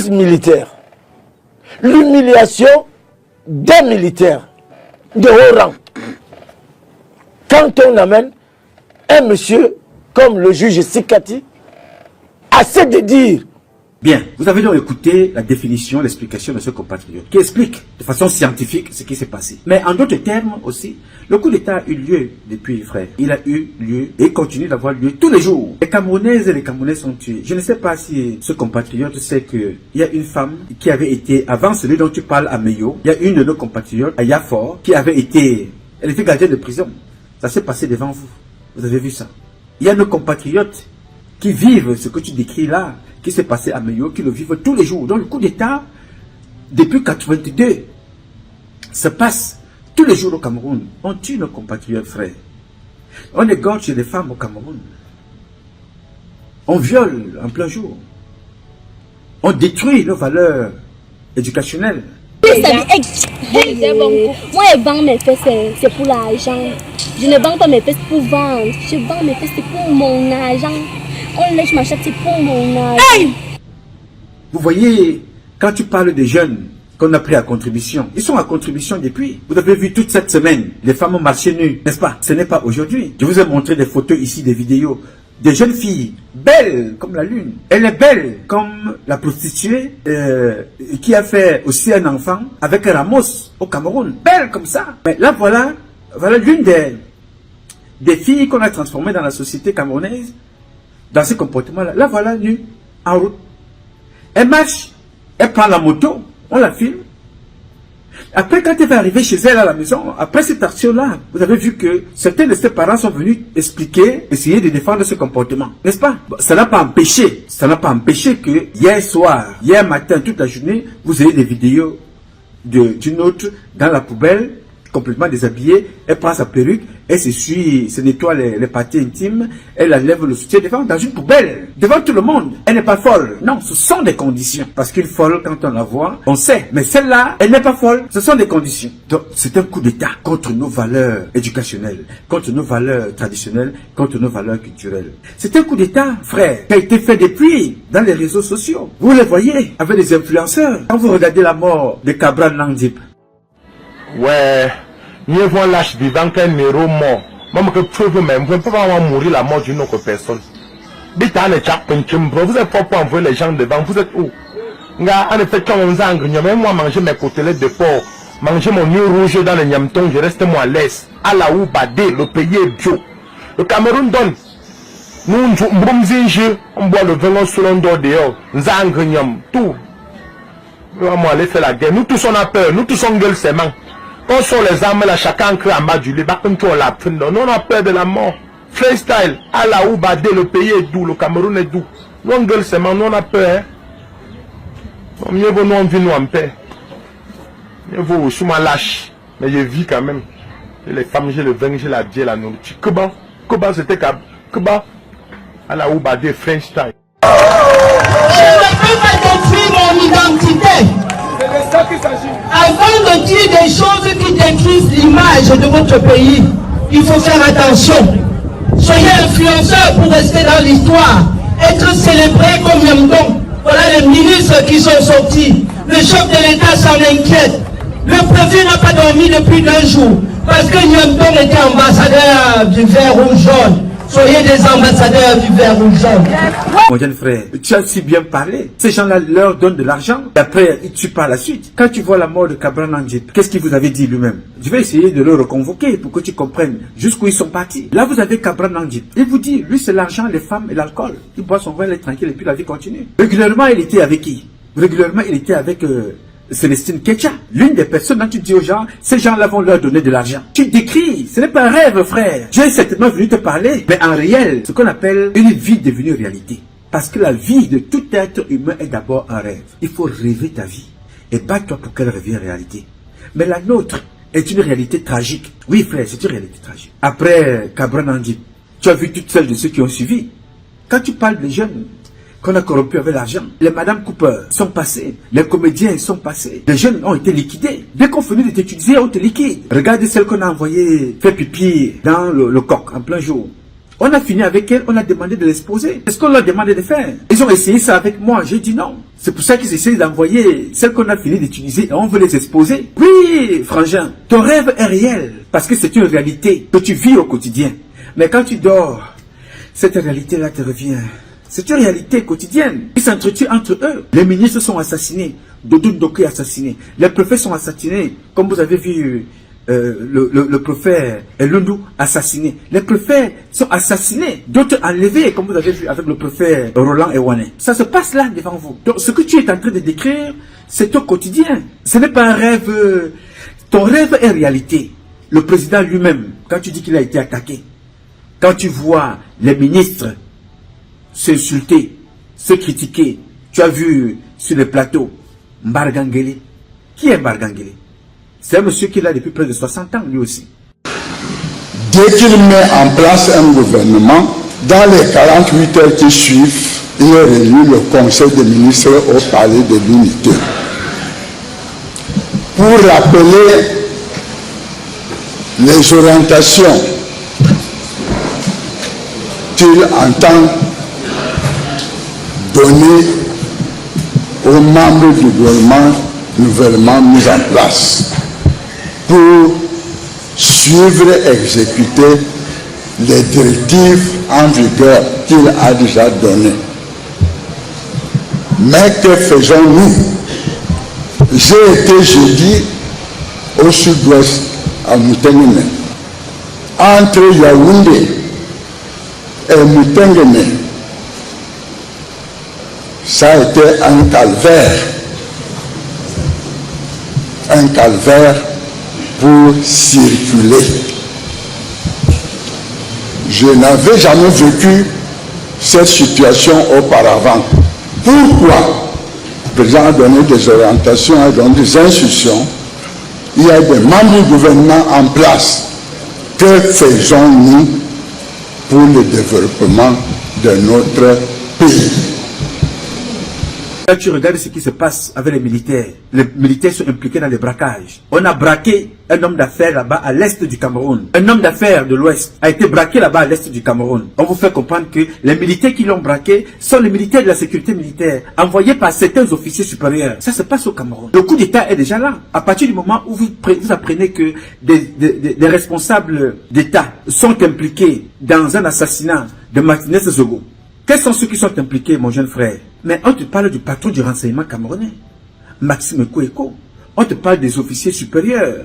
militaire, l'humiliation des militaires de haut rang. Quand on amène un monsieur comme le juge Sikati, assez de dire. Bien, vous avez donc écouté la définition, l'explication de ce compatriote qui explique de façon scientifique ce qui s'est passé. Mais en d'autres termes aussi, le coup d'État a eu lieu depuis, frère. Il a eu lieu et continue d'avoir lieu tous les jours. Les Camerounaises et les Camerounais sont tués. Je ne sais pas si ce compatriote sait qu'il y a une femme qui avait été, avant celui dont tu parles à Meyo, il y a une de nos compatriotes à Yafor qui avait été, elle était gardienne de prison. Ça s'est passé devant vous. Vous avez vu ça. Il y a nos compatriotes qui vivent ce que tu décris là, qui s'est passé à Meyo, qui le vivent tous les jours. Donc le coup d'État, depuis 1982, se passe tous les jours au Cameroun. On tue nos compatriotes, frères. On égorge les femmes au Cameroun. On viole en plein jour. On détruit nos valeurs éducationnelles. Moi, je vends mes fesses, c'est pour l'argent. Je ne vends pas mes fesses pour vendre. Je vends mes fesses, c'est pour mon argent. On lèche ma chatte, c'est pour mon argent. Hey! Vous voyez, quand tu parles des jeunes qu'on a pris à contribution, ils sont à contribution depuis. Vous avez vu toute cette semaine, les femmes ont marché nues, n'est-ce pas? Ce n'est pas aujourd'hui. Je vous ai montré des photos ici, des vidéos. Des jeunes filles, belles comme la lune. Elle est belle comme la prostituée qui a fait aussi un enfant avec un Ramos au Cameroun. Belle comme ça. Mais là, voilà l'une des filles qu'on a transformées dans la société camerounaise, dans ce comportement-là. Là, voilà nue, en route. Elle marche, elle prend la moto, on la filme. Après, quand elle va arriver chez elle à la maison, après cette action-là, vous avez vu que certains de ses parents sont venus expliquer, essayer de défendre ce comportement. N'est-ce pas? Bon, ça n'a pas empêché que hier soir, hier matin, toute la journée, vous ayez des vidéos d'une autre dans la poubelle, complètement déshabillée. Elle prend sa perruque, elle se nettoie les parties intimes, elle enlève le soutien devant dans une poubelle, devant tout le monde. Elle n'est pas folle. Non, ce sont des conditions. Parce qu'une folle, quand on la voit, on sait. Mais celle-là, elle n'est pas folle. Ce sont des conditions. Donc, c'est un coup d'État contre nos valeurs éducationnelles, contre nos valeurs traditionnelles, contre nos valeurs culturelles. C'est un coup d'État, frère, qui a été fait depuis dans les réseaux sociaux. Vous les voyez avec les influenceurs. Quand vous regardez la mort de Cabral Nandip. Ouais. Mieux vaut lâche vivant qu'un héros mort. Même que preuve même, vous ne pouvez pas mourir la mort d'une autre personne. Bita ne chap vous êtes pas envoyer les gens devant, vous êtes où? Nga, en effet, quand on zang, même moi manger mes côtelettes de porc, manger mon œuf rouge dans le nyamton, je reste moi à l'aise. À la ou badé, le pays est bio. Le Cameroun donne. Nous, on boit le vin au solon dehors, zang, nyam, tout. Moi, aller faire la guerre. Nous tous on a peur, nous tous on gueule ses mains. On sort les armes là, chacun crée en bas du lit, nous on a peur de la mort. Freestyle, à la ou badé, le pays est doux, le Cameroun est doux. Nous on gueule seulement, nous on a peur. Hein? Mieux vaut nous on vit nous en paix. Mieux vaut, je suis mal lâche, mais je vis quand même. J'ai les femmes, j'ai le vin, j'ai la bière, la nourriture. Kuba c'était Kuba, à la ou badé, freestyle. identité. Avant de dire des choses qui détruisent l'image de votre pays, il faut faire attention. Soyez influenceurs pour rester dans l'histoire, être célébrés comme Yamdong. Voilà les ministres qui sont sortis. Le chef de l'État s'en inquiète. Le préfet n'a pas dormi depuis 2 jours parce que Yamdong était ambassadeur du vert rouge jaune. Soyez des ambassadeurs du vert rouge jaune. Mon jeune frère, tu as si bien parlé. Ces gens-là leur donnent de l'argent. Et après, ils tuent par la suite. Quand tu vois la mort de Cabral Nandjip, qu'est-ce qu'il vous avait dit lui-même? Je vais essayer de le reconvoquer pour que tu comprennes jusqu'où ils sont partis. Là, vous avez Cabral Nandjip. Il vous dit, lui, c'est l'argent, les femmes et l'alcool. Il boit son vin, il est tranquille et puis la vie continue. Régulièrement, il était avec qui? Régulièrement, il était avec Célestine Ketcha. L'une des personnes dont tu dis aux gens, ces gens-là vont leur donner de l'argent. Tu décris, ce n'est pas un rêve, frère. Dieu est certainement venu te parler, mais en réel, ce qu'on appelle une vie devenue réalité. Parce que la vie de tout être humain est d'abord un rêve. Il faut rêver ta vie et bats-toi pour qu'elle revienne réalité. Mais la nôtre est une réalité tragique. Oui, frère, c'est une réalité tragique. Après Cabral Nandjip, tu as vu toutes celles de ceux qui ont suivi. Quand tu parles des jeunes qu'on a corrompus avec l'argent, les Madame Cooper sont passées, les comédiens sont passés, les jeunes ont été liquidés. Dès qu'on finit de t'utiliser, on te liquide. Regardez celle qu'on a envoyée faire pipi dans le coq en plein jour. On a fini avec elle, on a demandé de l'exposer. C'est ce qu'on leur a demandé de faire. Ils ont essayé ça avec moi, j'ai dit non. C'est pour ça qu'ils essayent d'envoyer celles qu'on a fini d'utiliser et on veut les exposer. Oui, frangin, ton rêve est réel parce que c'est une réalité que tu vis au quotidien. Mais quand tu dors, cette réalité-là te revient. C'est une réalité quotidienne. Ils s'entretuent entre eux. Les ministres sont assassinés. Doudou Ndoké est assassiné. Les préfets sont assassinés. Comme vous avez vu, le préfet Lundu assassiné. Les préfets sont assassinés. D'autres enlevés, comme vous avez vu avec le préfet Roland Ewane. Ça se passe là devant vous. Donc ce que tu es en train de décrire, c'est au quotidien. Ce n'est pas un rêve. Ton rêve est réalité. Le président lui-même, quand tu dis qu'il a été attaqué, quand tu vois les ministres s'insulter, se critiquer, tu as vu sur les plateaux Mbargangele. Qui est Mbargangele? C'est un monsieur qui est là depuis près de 60 ans, lui aussi. Dès qu'il met en place un gouvernement, dans les 48 heures qui suivent, il réunit le conseil des ministres au palais de l'unité pour rappeler les orientations qu'il entend donner aux membres du gouvernement nouvellement mis en place pour suivre et exécuter les directives en vigueur qu'il a déjà données. Mais que faisons-nous? J'ai été jeudi au sud-ouest, à Moutenguene, entre Yaoundé et Moutenguene. Ça a été un calvaire pour circuler. Je n'avais jamais vécu cette situation auparavant. Pourquoi? Le président a donné des orientations, a donné des instructions. Il y a des membres du gouvernement en place. Que faisons-nous pour le développement de notre pays? Quand tu regardes ce qui se passe avec les militaires sont impliqués dans les braquages. On a braqué un homme d'affaires là-bas à l'est du Cameroun. Un homme d'affaires de l'ouest a été braqué là-bas à l'est du Cameroun. On vous fait comprendre que les militaires qui l'ont braqué sont les militaires de la sécurité militaire, envoyés par certains officiers supérieurs. Ça se passe au Cameroun. Le coup d'État est déjà là. À partir du moment où vous apprenez que des responsables d'État sont impliqués dans un assassinat de Martinez Zogo, quels sont ceux qui sont impliqués, mon jeune frère? Mais on te parle du patron du renseignement camerounais, Maxime Koueko. On te parle des officiers supérieurs,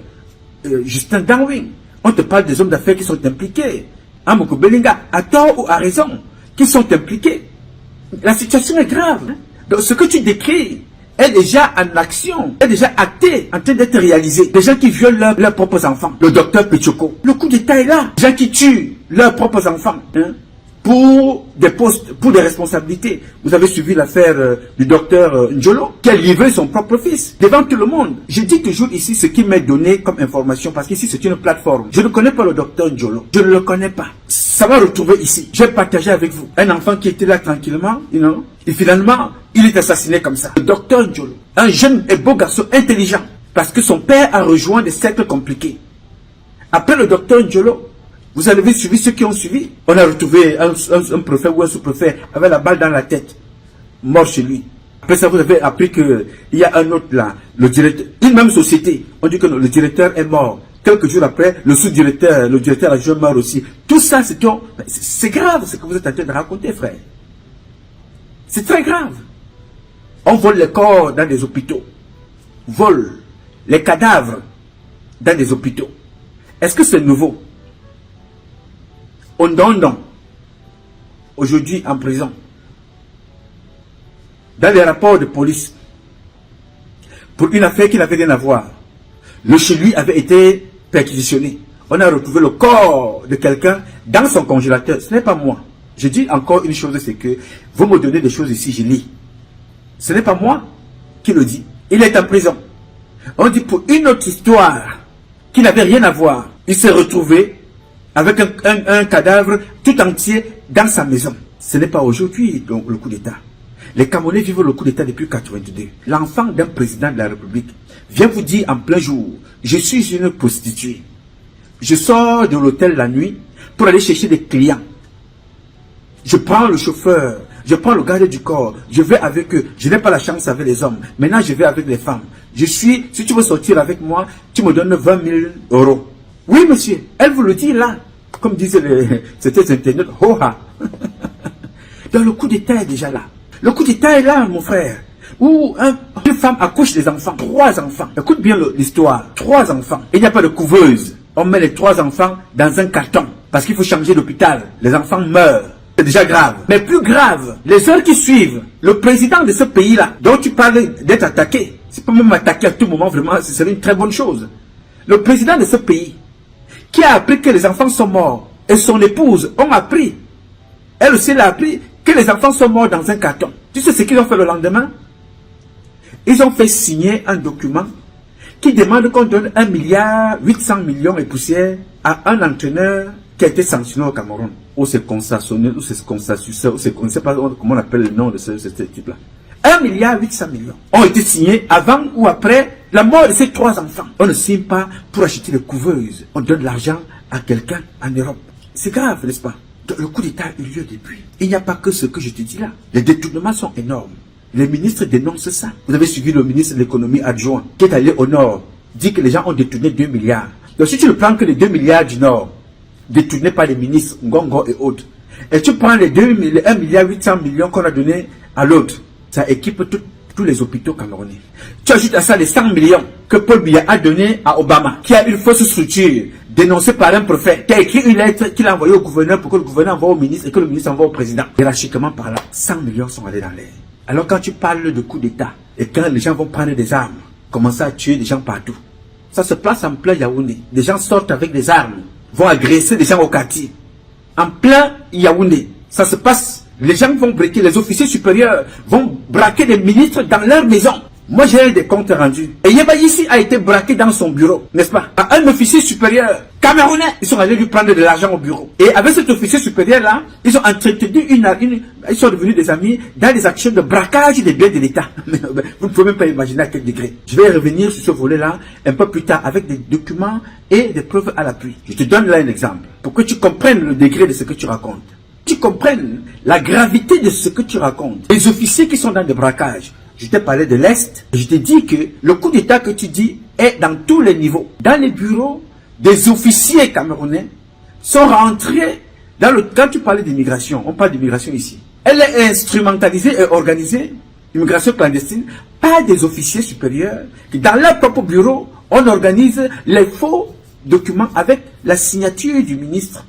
Justin Darwin. On te parle des hommes d'affaires qui sont impliqués, Amoko Belinga, à tort ou à raison, qui sont impliqués. La situation est grave. Donc ce que tu décris est déjà en action, est déjà acté, en train d'être réalisé. Des gens qui violent leurs propres enfants. Le docteur Pechoko. Le coup d'État est là. Des gens qui tuent leurs propres enfants. Pour des postes, pour des responsabilités. Vous avez suivi l'affaire du docteur Njolo, qui a livré son propre fils devant tout le monde. Je dis toujours ici ce qui m'est donné comme information, parce qu'ici c'est une plateforme. Je ne connais pas le docteur Njolo. Je ne le connais pas. Ça va retrouver ici. J'ai partagé avec vous un enfant qui était là tranquillement, Et finalement, il est assassiné comme ça. Le docteur Ndiolo, un jeune et beau garçon intelligent, parce que son père a rejoint des cercles compliqués. Après le docteur Ndiolo, vous avez suivi ceux qui ont suivi. On a retrouvé un préfet ou un sous-préfet avec la balle dans la tête, mort chez lui. Après ça, vous avez appris qu'il y a un autre là, le directeur, une même société. On dit que le directeur est mort. Quelques jours après, le sous-directeur, le directeur adjoint meurt aussi. Tout ça, c'est grave ce que vous êtes en train de raconter, frère. C'est très grave. On vole les corps dans des hôpitaux. Vole les cadavres dans des hôpitaux. Est-ce que c'est nouveau? Ondondon, aujourd'hui en prison. Dans les rapports de police, pour une affaire qui n'avait rien à voir, le chez lui avait été perquisitionné. On a retrouvé le corps de quelqu'un dans son congélateur. Ce n'est pas moi. Je dis encore une chose, c'est que vous me donnez des choses ici, je lis. Ce n'est pas moi qui le dis. Il est en prison. On dit pour une autre histoire qui n'avait rien à voir, il s'est retrouvé avec un cadavre tout entier dans sa maison. Ce n'est pas aujourd'hui donc le coup d'État. Les Camerounais vivent le coup d'État depuis 1982. L'enfant d'un président de la République vient vous dire en plein jour, je suis une prostituée. Je sors de l'hôtel la nuit pour aller chercher des clients. Je prends le chauffeur, je prends le garde du corps, je vais avec eux. Je n'ai pas la chance avec les hommes. Maintenant, je vais avec les femmes. Si tu veux sortir avec moi, tu me donnes 20 000 euros. Oui, monsieur, elle vous le dit là. Comme disaient certains internautes, ho-ha. Donc le coup d'État est déjà là. Le coup d'État est là, mon frère. Où une femme accouche des enfants, 3 enfants. Écoute bien l'histoire, 3 enfants. Il n'y a pas de couveuse. On met les 3 enfants dans un carton. Parce qu'il faut changer d'hôpital. Les enfants meurent. C'est déjà grave. Mais plus grave, les heures qui suivent, le président de ce pays-là, dont tu parles d'être attaqué, c'est pas même attaqué à tout moment, vraiment, ce serait une très bonne chose. Le président de ce pays, qui a appris que les enfants sont morts, et son épouse ont appris, elle aussi l'a appris, que les enfants sont morts dans un carton. Tu sais ce qu'ils ont fait le lendemain? Ils ont fait signer un document qui demande qu'on donne 1,8 milliard et poussière à un entraîneur qui a été sanctionné au Cameroun. Ou c'est constationné, ou c'est constatué, on ne sait pas comment on appelle le nom de ce type-là. 1,8 milliard ont été signés avant ou après la mort de ces 3 enfants. On ne signe pas pour acheter des couveuses. On donne l'argent à quelqu'un en Europe. C'est grave, n'est-ce pas? Le coup d'État a eu lieu depuis. Il n'y a pas que ce que je te dis là. Les détournements sont énormes. Les ministres dénoncent ça. Vous avez suivi le ministre de l'économie adjoint qui est allé au nord, dit que les gens ont détourné 2 milliards. Donc si tu ne prends que les 2 milliards du nord, détournés par les ministres Ngongo et autres, et tu prends les 1,8 milliard qu'on a donné à l'autre, ça équipe tous les hôpitaux camerounais. Tu ajoutes à ça les 100 millions que Paul Biya a donné à Obama, qui a une fausse structure dénoncée par un prophète, qui a écrit une lettre qu'il a envoyée au gouverneur pour que le gouverneur envoie au ministre et que le ministre envoie au président. Hiérarchiquement par là, 100 millions sont allés dans l'air. Alors quand tu parles de coup d'État, et quand les gens vont prendre des armes, commencer à tuer des gens partout, ça se passe en plein Yaoundé. Des gens sortent avec des armes, vont agresser des gens au quartier. En plein Yaoundé, ça se passe. Les gens vont braquer, les officiers supérieurs vont braquer des ministres dans leur maison. Moi, j'ai des comptes rendus. Et Yeba ici a été braqué dans son bureau, n'est-ce pas? À un officier supérieur camerounais, ils sont allés lui prendre de l'argent au bureau. Et avec cet officier supérieur-là, ils ont entretenu ils sont devenus des amis dans les actions de braquage des biens de l'État. Vous ne pouvez même pas imaginer à quel degré. Je vais revenir sur ce volet-là un peu plus tard avec des documents et des preuves à l'appui. Je te donne là un exemple pour que tu comprennes le degré de ce que tu racontes. Tu comprennes la gravité de ce que tu racontes. Les officiers qui sont dans des braquages. Je t'ai parlé de l'Est. Je t'ai dit que le coup d'État que tu dis est dans tous les niveaux. Dans les bureaux, des officiers camerounais sont rentrés dans le... Quand tu parlais d'immigration, on parle d'immigration ici. Elle est instrumentalisée et organisée, immigration clandestine, par des officiers supérieurs qui, dans leur propre bureau, on organise les faux documents avec la signature du ministre.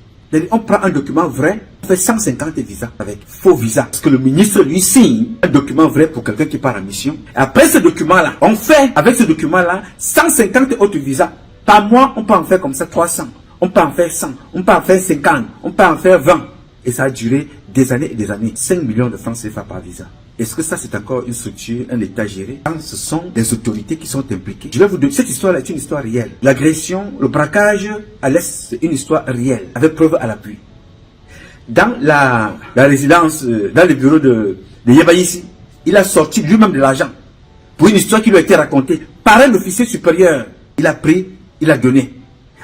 On prend un document vrai, on fait 150 visas avec faux visas. Parce que le ministre lui signe un document vrai pour quelqu'un qui part en mission. Et après ce document-là, on fait avec ce document-là 150 autres visas. Par mois, on peut en faire comme ça 300. On peut en faire 100. On peut en faire 50. On peut en faire 20. Et ça a duré des années et des années. 5 millions de francs CFA par visa. Est-ce que ça c'est encore une structure, un État géré? Quand ce sont des autorités qui sont impliquées. Je vais vous dire, cette histoire-là est une histoire réelle. L'agression, le braquage à l'Est, c'est une histoire réelle, avec preuve à l'appui. Dans la résidence, dans le bureau de Yebaïsi, il a sorti lui-même de l'argent pour une histoire qui lui a été racontée par un officier supérieur. Il a pris, il a donné.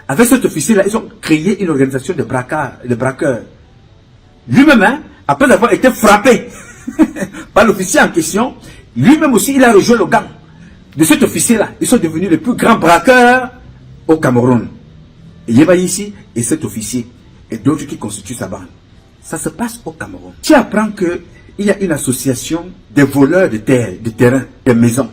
Avec cet officier-là, ils ont créé une organisation de braqueurs. Lui-même, hein, après avoir été frappé par l'officier en question, lui-même aussi, il a rejoint le gang de cet officier-là. Ils sont devenus les plus grands braqueurs au Cameroun. Et Yebaïsi et cet officier et d'autres qui constituent sa bande. Ça se passe au Cameroun. Tu apprends qu'il y a une association des voleurs de terre, de terrain, de maisons.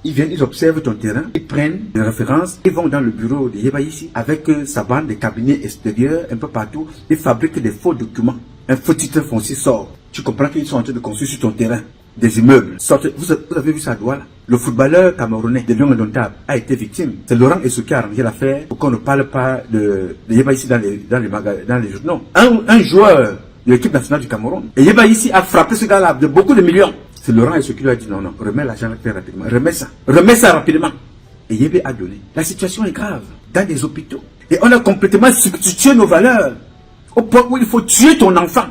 Ils viennent, ils observent ton terrain, ils prennent des références, ils vont dans le bureau de Yebaïsi avec sa bande de cabinets extérieurs, un peu partout. Ils fabriquent des faux documents. Un faux titre foncier sort. Tu comprends qu'ils sont en train de construire sur ton terrain des immeubles. Vous avez vu ça à Douala? Le footballeur camerounais de Lyon Indomptable a été victime. C'est Laurent Essou qui a arrangé l'affaire pour qu'on ne parle pas de Yebaïsi dans les journaux. Un joueur de l'équipe nationale du Cameroun. Et Yebaïsi a frappé ce gars-là de beaucoup de millions. C'est Laurent Essou qui lui a dit non, remets l'argent rapidement. Remets ça rapidement. Et Yébé a donné. La situation est grave dans des hôpitaux. Et on a complètement substitué nos valeurs au point où il faut tuer ton enfant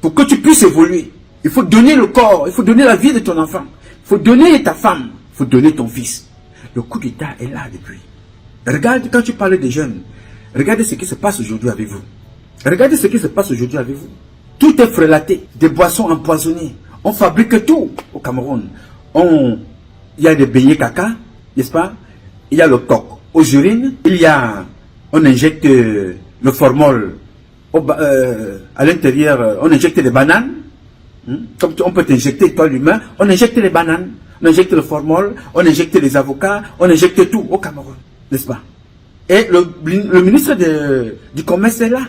pour que tu puisses évoluer. Il faut donner le corps, il faut donner la vie de ton enfant. Il faut donner ta femme, il faut donner ton fils. Le coup d'État est là depuis. Regarde, quand tu parles des jeunes, regardez ce qui se passe aujourd'hui avec vous. Regardez ce qui se passe aujourd'hui avec vous. Tout est frélaté, des boissons empoisonnées. On fabrique tout au Cameroun. Il y a des beignets caca, n'est-ce pas? Il y a le coq aux urines. On injecte le formol à l'intérieur. On injecte des bananes. Comme on peut t'injecter, toi l'humain, on injecte les bananes, on injecte le formol, on injecte les avocats, on injecte tout au Cameroun, n'est-ce pas? Et le ministre du Commerce est là.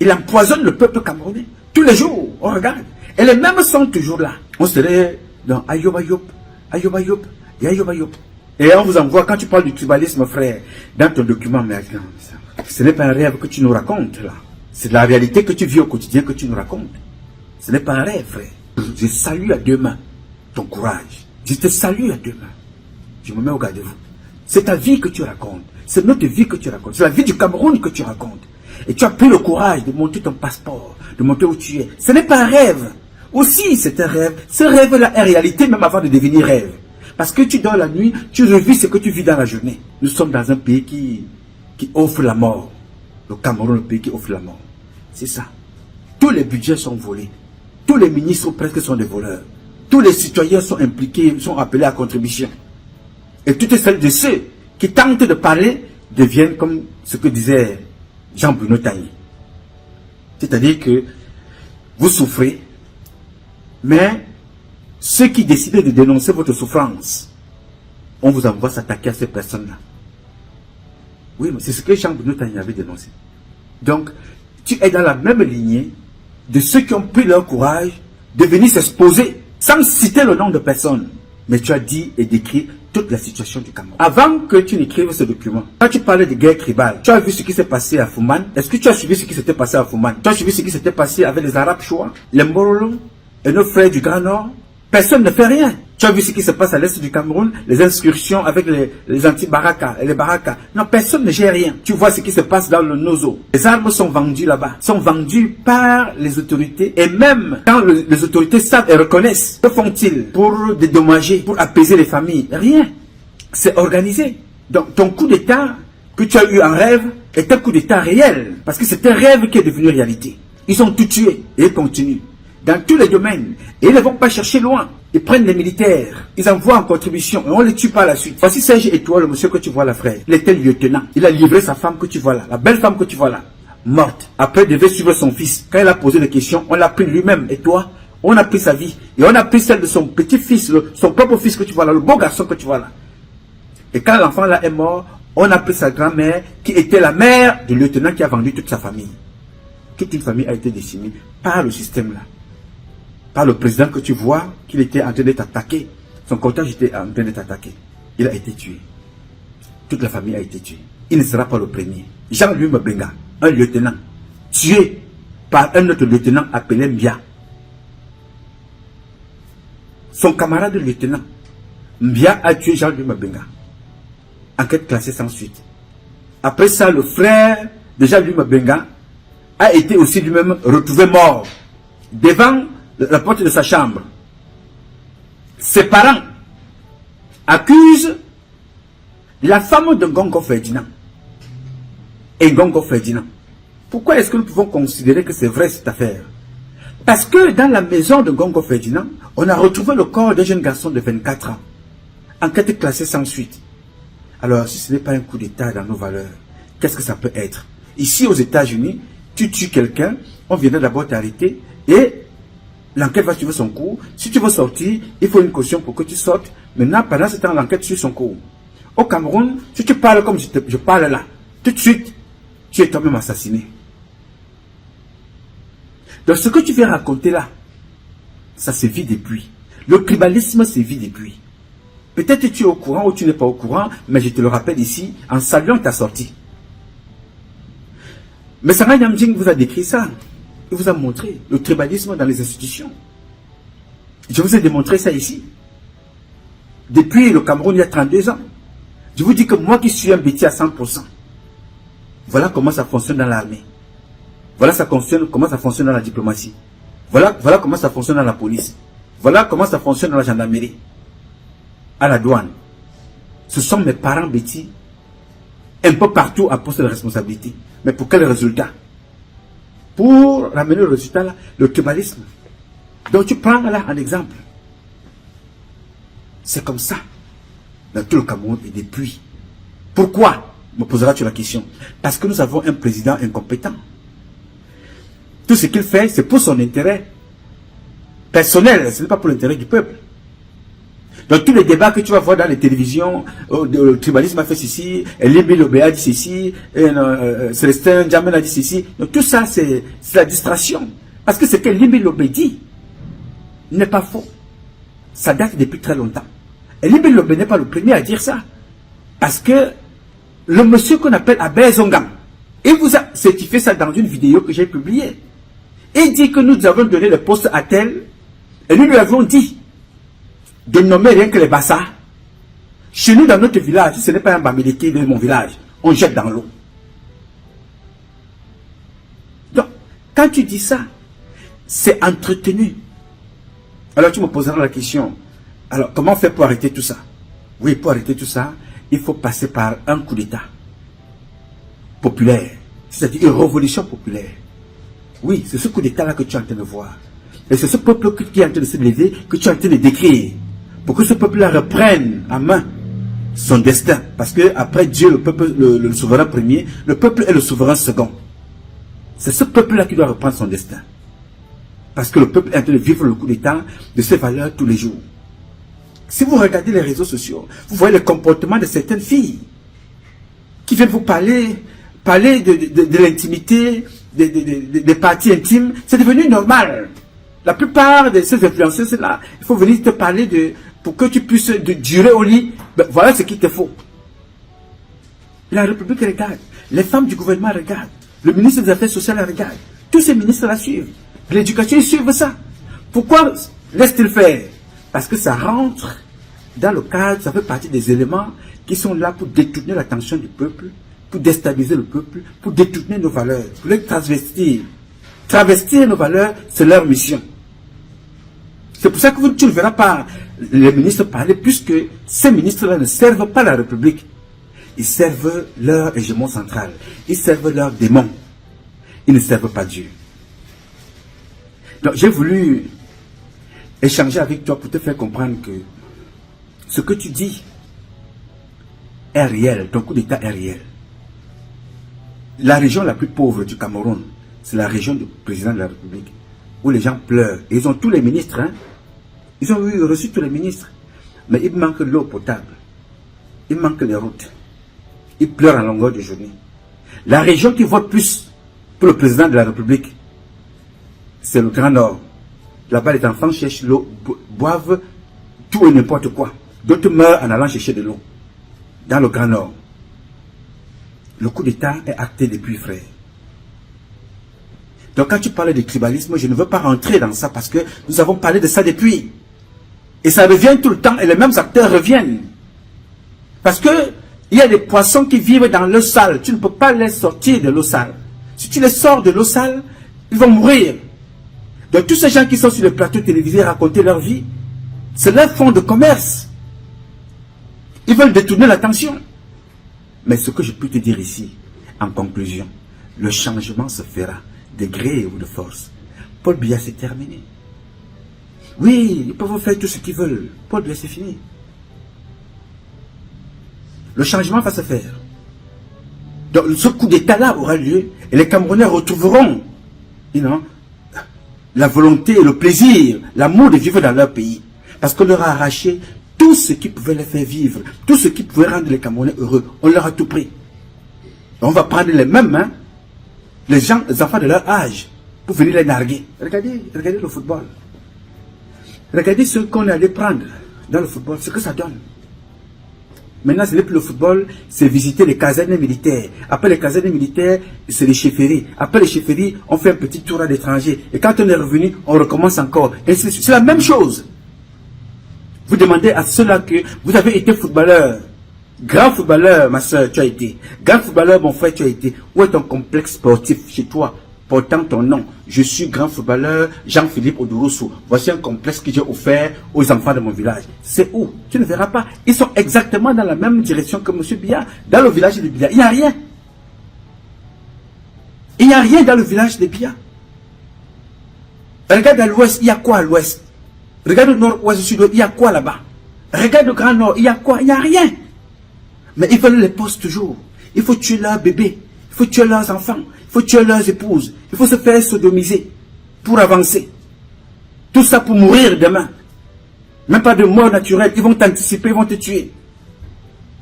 Il empoisonne le peuple camerounais. Tous les jours, on regarde. Et les mêmes sont toujours là. On serait dans Ayobayop, Ayobayop et Ayobayop. Et on vous envoie, quand tu parles du tribalisme, frère, dans ton document, mais ce n'est pas un rêve que tu nous racontes, là. C'est la réalité que tu vis au quotidien que tu nous racontes. Ce n'est pas un rêve, frère. Je salue à deux mains ton courage. Je te salue à deux mains. Je me mets au garde-vous. C'est ta vie que tu racontes. C'est notre vie que tu racontes. C'est la vie du Cameroun que tu racontes. Et tu as pris le courage de monter ton passeport, de monter où tu es. Ce n'est pas un rêve. Aussi, c'est un rêve. Ce rêve-là est réalité même avant de devenir rêve. Parce que tu dors la nuit, tu revis ce que tu vis dans la journée. Nous sommes dans un pays qui offre la mort. Le Cameroun, le pays qui offre la mort. C'est ça. Tous les budgets sont volés. Tous les ministres presque sont des voleurs. Tous les citoyens sont impliqués, sont appelés à contribution. Et toutes celles de ceux qui tentent de parler deviennent comme ce que disait Jean-Bruno Tailly. C'est-à-dire que vous souffrez, mais ceux qui décident de dénoncer votre souffrance, on vous envoie s'attaquer à ces personnes-là. Oui, mais c'est ce que Jean-Bruno Tailly avait dénoncé. Donc, tu es dans la même lignée de ceux qui ont pris leur courage de venir s'exposer sans citer le nom de personne. Mais tu as dit et décrit toute la situation du Cameroun. Avant que tu n'écrives ce document, quand tu parlais de guerre tribale, tu as vu ce qui s'est passé à Fouman. Est-ce que tu as suivi ce qui s'était passé à Fouman? Tu as suivi ce qui s'était passé avec les Arabes Choua, les Morolo et nos frères du Grand Nord? Personne ne fait rien. Tu as vu ce qui se passe à l'est du Cameroun, les incursions avec les anti-Baraka et les Baraka. Non, personne ne gère rien. Tu vois ce qui se passe dans le Nozo. Les armes sont vendues là-bas, sont vendues par les autorités. Et même quand les autorités savent et reconnaissent, que font-ils pour dédommager, pour apaiser les familles? Rien. C'est organisé. Donc ton coup d'État que tu as eu en rêve est un coup d'État réel. Parce que c'est un rêve qui est devenu réalité. Ils ont tout tué et ils continuent. Dans tous les domaines. Et ils ne vont pas chercher loin. Ils prennent les militaires. Ils envoient en contribution. Et on les tue par la suite. Voici Serge Étoile, le monsieur que tu vois là, frère. Il était lieutenant. Il a livré sa femme que tu vois là. La belle femme que tu vois là. Morte. Après, il devait suivre son fils. Quand il a posé des questions, on l'a pris lui-même. Et toi, on a pris sa vie. Et on a pris celle de son petit-fils, son propre fils que tu vois là. Le beau garçon que tu vois là. Et quand l'enfant là est mort, on a pris sa grand-mère, qui était la mère du lieutenant qui a vendu toute sa famille. Toute une famille a été décimée par le système là. Par le président que tu vois, qu'il était en train d'être attaqué. Son cortège était en train d'être attaqué. Il a été tué. Toute la famille a été tuée. Il ne sera pas le premier. Jean-Louis Mabenga, un lieutenant, tué par un autre lieutenant appelé Mbia. Son camarade lieutenant, Mbia, a tué Jean-Louis Mabenga. Enquête classée sans suite. Après ça, le frère de Jean-Louis Mabenga a été aussi lui-même retrouvé mort devant la porte de sa chambre. ses parents accusent la femme de Ngongo Ferdinand et Ngongo Ferdinand. Pourquoi est-ce que nous pouvons considérer que c'est vrai cette affaire? Parce que dans la maison de Ngongo Ferdinand, on a retrouvé le corps d'un jeune garçon de 24 ans. Enquête classée sans suite. Alors, si ce n'est pas un coup d'État dans nos valeurs, qu'est-ce que ça peut être? Ici, aux États-Unis, tu tues quelqu'un, on viendra d'abord t'arrêter et l'enquête va suivre son cours. Si tu veux sortir, il faut une caution pour que tu sortes. Maintenant, pendant ce temps, l'enquête suit son cours. Au Cameroun, si tu parles comme je parle là, tout de suite, tu es toi-même assassiné. Donc, ce que tu viens raconter là, ça se vit depuis. Le tribalisme se vit depuis. Peut-être que tu es au courant ou tu n'es pas au courant, mais je te le rappelle ici, en saluant ta sortie. Mais Sanga Nyamdjing vous a décrit ça. Il vous a montré le tribalisme dans les institutions. Je vous ai démontré ça ici. Depuis le Cameroun, il y a 32 ans. Je vous dis que moi qui suis un bêtis à 100%, voilà comment ça fonctionne dans l'armée. Voilà comment ça fonctionne dans la diplomatie. Voilà comment ça fonctionne dans la police. Voilà comment ça fonctionne dans la gendarmerie. À la douane. Ce sont mes parents bêtis, un peu partout à poste de responsabilité. Mais pour quel résultat? Pour ramener le résultat là, le tribalisme. Donc tu prends là un exemple. C'est comme ça dans tout le Cameroun et depuis. Pourquoi? Me poseras-tu la question? Parce que nous avons un président incompétent. Tout ce qu'il fait, c'est pour son intérêt personnel, ce n'est pas pour l'intérêt du peuple. Dans tous les débats que tu vas voir dans les télévisions, le tribalisme a fait ceci, Libby Lobé a dit ceci, Célestin Djamel a dit ceci. Donc tout ça, c'est la distraction. Parce que ce que Libby Lobé dit n'est pas faux. Ça date depuis très longtemps. Et Libby Lobé n'est pas le premier à dire ça. Parce que le monsieur qu'on appelle Abel Zongam, il vous a certifié ça dans une vidéo que j'ai publiée. Il dit que nous avons donné le poste à tel, et nous lui avons dit de nommer rien que les bassards. Chez nous, dans notre village, ce n'est pas un Bamileke de mon village, on jette dans l'eau. Donc, quand tu dis ça, c'est entretenu. Alors tu me poseras la question, alors comment faire pour arrêter tout ça? Oui, pour arrêter tout ça, il faut passer par un coup d'État populaire, c'est-à-dire une révolution populaire. Oui, c'est ce coup d'État-là que tu es en train de voir. Et c'est ce peuple qui est en train de se lever, que tu es en train de décrire. Pour que ce peuple-là reprenne en main son destin. Parce que après Dieu, le peuple, le souverain premier, le peuple est le souverain second. C'est ce peuple-là qui doit reprendre son destin. Parce que le peuple est en train de vivre le coup d'État de ses valeurs tous les jours. Si vous regardez les réseaux sociaux, vous voyez le comportement de certaines filles qui viennent vous parler de l'intimité, des parties intimes. C'est devenu normal. La plupart de ces influenceuses-là, il faut venir te parler pour que tu puisses durer au lit. Ben, voilà ce qu'il te faut. La République regarde. Les femmes du gouvernement regardent. Le ministre des Affaires sociales regarde. Tous ces ministres la suivent. L'éducation, ils suivent ça. Pourquoi laisse-t-il faire? Parce que ça rentre dans le cadre, ça fait partie des éléments qui sont là pour détourner l'attention du peuple, pour déstabiliser le peuple, pour détourner nos valeurs, pour les travestir. Travestir nos valeurs, c'est leur mission. C'est pour ça que tu ne verras pas les ministres parler, puisque ces ministres-là ne servent pas la République. Ils servent leur hégémon central. Ils servent leur démon. Ils ne servent pas Dieu. Donc j'ai voulu échanger avec toi pour te faire comprendre que ce que tu dis est réel. Ton coup d'État est réel. La région la plus pauvre du Cameroun, c'est la région du président de la République, où les gens pleurent. Et ils ont tous les ministres, hein. Ils ont reçu tous les ministres. Mais il manque l'eau potable. Il manque les routes. Ils pleurent en longueur de journée. La région qui vote plus pour le président de la République, c'est le Grand Nord. Là-bas, les enfants cherchent l'eau, boivent tout et n'importe quoi. D'autres meurent en allant chercher de l'eau. Dans le Grand Nord. Le coup d'État est acté depuis, frère. Donc quand tu parles de tribalisme, je ne veux pas rentrer dans ça parce que nous avons parlé de ça depuis. Et ça revient tout le temps et les mêmes acteurs reviennent. Parce que il y a des poissons qui vivent dans l'eau sale. Tu ne peux pas les sortir de l'eau sale. Si tu les sors de l'eau sale, ils vont mourir. Donc tous ces gens qui sont sur le plateau télévisé raconter leur vie, C'est leur fonds de commerce. Ils veulent détourner l'attention. Mais ce que je peux te dire ici, en conclusion, le changement se fera de gré ou de force. Paul Biya, c'est terminé. Oui, ils peuvent faire tout ce qu'ils veulent. Paul Biya, c'est fini. Le changement va se faire. Donc, ce coup d'État-là aura lieu et les Camerounais retrouveront la volonté, le plaisir, l'amour de vivre dans leur pays. Parce qu'on leur a arraché tout ce qui pouvait les faire vivre, tout ce qui pouvait rendre les Camerounais heureux. On leur a tout pris. On va prendre les mêmes, les enfants de leur âge, pour venir les narguer. Regardez le football. Regardez ce qu'on allait prendre dans le football, ce que ça donne. Maintenant, ce n'est plus le football, c'est visiter les casernes militaires. Après les casernes militaires, c'est les chefferies. Après les chefferies, on fait un petit tour à l'étranger. Et quand on est revenu, on recommence encore. Et c'est la même chose. Vous demandez à ceux-là que vous avez été footballeur. Grand footballeur, ma soeur, tu as été. Grand footballeur, mon frère, tu as été. Où est ton complexe sportif chez toi, portant ton nom? Je suis grand footballeur Jean-Philippe Odurusu. Voici un complexe que j'ai offert aux enfants de mon village. C'est où? Tu ne verras pas. Ils sont exactement dans la même direction que M. Biya. Dans le village de Biya, il n'y a rien. Il n'y a rien dans le village de Biya. Regarde à l'ouest, il y a quoi à l'ouest? Regarde au nord, ouest, sud, il y a quoi là-bas? Regarde au grand nord, il y a quoi? Il n'y a rien. Mais ils veulent les postes toujours. Il faut tuer leurs bébés. Il faut tuer leurs enfants. Il faut tuer leurs épouses. Il faut se faire sodomiser pour avancer. Tout ça pour mourir demain. Même pas de mort naturelle. Ils vont t'anticiper, ils vont te tuer.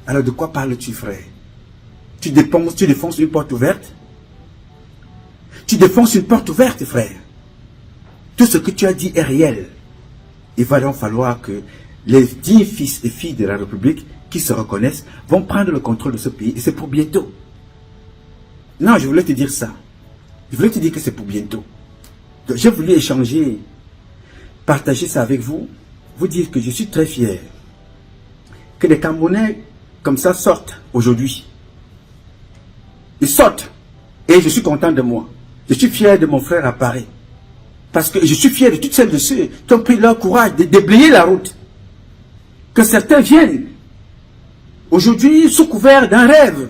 Alors de quoi parles-tu, frère? Tu défonces une porte ouverte? Tu défonces une porte ouverte, frère. Tout ce que tu as dit est réel. Il va donc falloir que les dignes fils et filles de la République qui se reconnaissent vont prendre le contrôle de ce pays. Et c'est pour bientôt. Non, je voulais te dire ça. Je voulais te dire que c'est pour bientôt. J'ai voulu échanger, partager ça avec vous, vous dire que je suis très fier que les Camerounais comme ça sortent aujourd'hui. Ils sortent. Et je suis content de moi. Je suis fier de mon frère à Paris. Parce que je suis fier de toutes celles de ceux qui ont pris leur courage de déblayer la route. Que certains viennent aujourd'hui sous couvert d'un rêve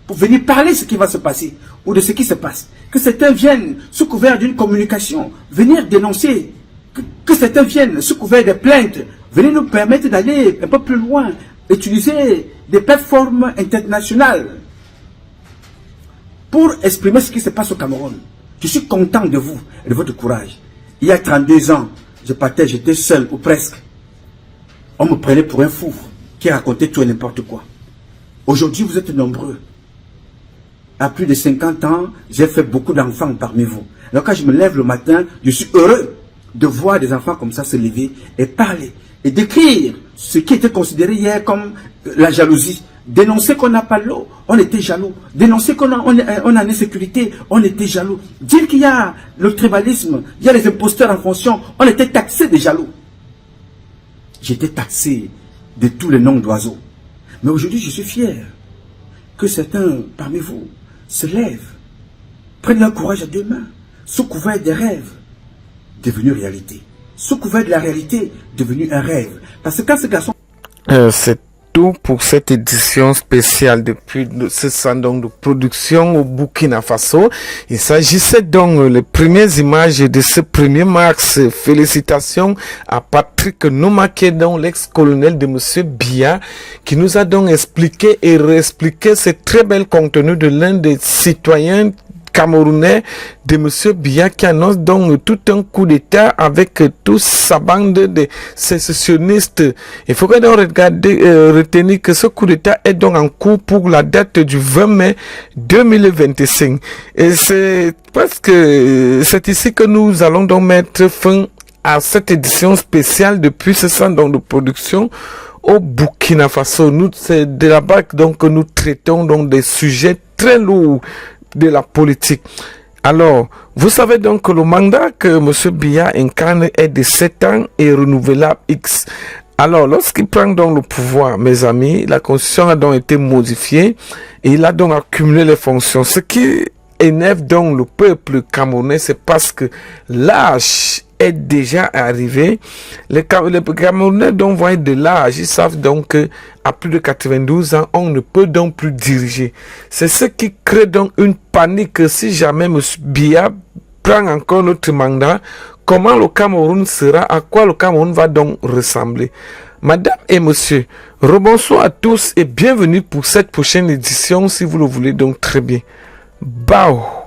pour venir parler de ce qui va se passer ou de ce qui se passe. Que certains viennent sous couvert d'une communication, venir dénoncer. Que certains viennent sous couvert de plaintes, venir nous permettre d'aller un peu plus loin, utiliser des plateformes internationales pour exprimer ce qui se passe au Cameroun. Je suis content de vous et de votre courage. Il y a 32 ans, j'étais seul ou presque. On me prenait pour un fou qui racontait tout et n'importe quoi. Aujourd'hui, vous êtes nombreux. À plus de 50 ans, j'ai fait beaucoup d'enfants parmi vous. Alors quand je me lève le matin, je suis heureux de voir des enfants comme ça se lever et parler. Et décrire ce qui était considéré hier comme la jalousie. Dénoncer qu'on n'a pas l'eau, on était jaloux. Dénoncer qu'on a l'insécurité, on était jaloux. Dire qu'il y a le tribalisme, il y a les imposteurs en fonction, on était taxé de jaloux. J'étais taxé de tous les noms d'oiseaux. Mais aujourd'hui, je suis fier que certains parmi vous se lèvent, prennent leur courage à deux mains, sous couvert des rêves, devenus réalité. Sous couvert de la réalité, devenu un rêve. Parce que quand ce garçon... C'est tout pour cette édition spéciale depuis ce salon de production au Burkina Faso. Il s'agissait donc les premières images de ce 1er mars. Félicitations à Patrick Noumakédon, l'ex-colonel de Monsieur Biya, qui nous a donc expliqué et réexpliqué ce très bel contenu de l'un des citoyens camerounais de Monsieur Biya, qui annonce donc tout un coup d'État avec toute sa bande de sécessionnistes. Il faudrait donc retenir que ce coup d'État est donc en cours pour la date du 20 mai 2025. Et c'est parce que c'est ici que nous allons donc mettre fin à cette édition spéciale depuis ce centre de production au Burkina Faso. C'est de là-bas donc que nous traitons donc des sujets très lourds de la politique. Alors, vous savez donc que le mandat que M. Biya incarne est de 7 ans et renouvelable X. Alors, lorsqu'il prend donc le pouvoir, mes amis, la constitution a donc été modifiée et il a donc accumulé les fonctions. Ce qui énerve donc le peuple camerounais, c'est parce que l'âge est déjà arrivé. Les Camerounais donc voient de l'âge, ils savent donc qu'à plus de 92 ans, on ne peut donc plus diriger. C'est ce qui crée donc une panique si jamais M. Biya prend encore notre mandat. Comment le Cameroun sera, à quoi le Cameroun va donc ressembler? Madame et monsieur, rebonsoir à tous et bienvenue pour cette prochaine édition si vous le voulez donc très bien. Bao.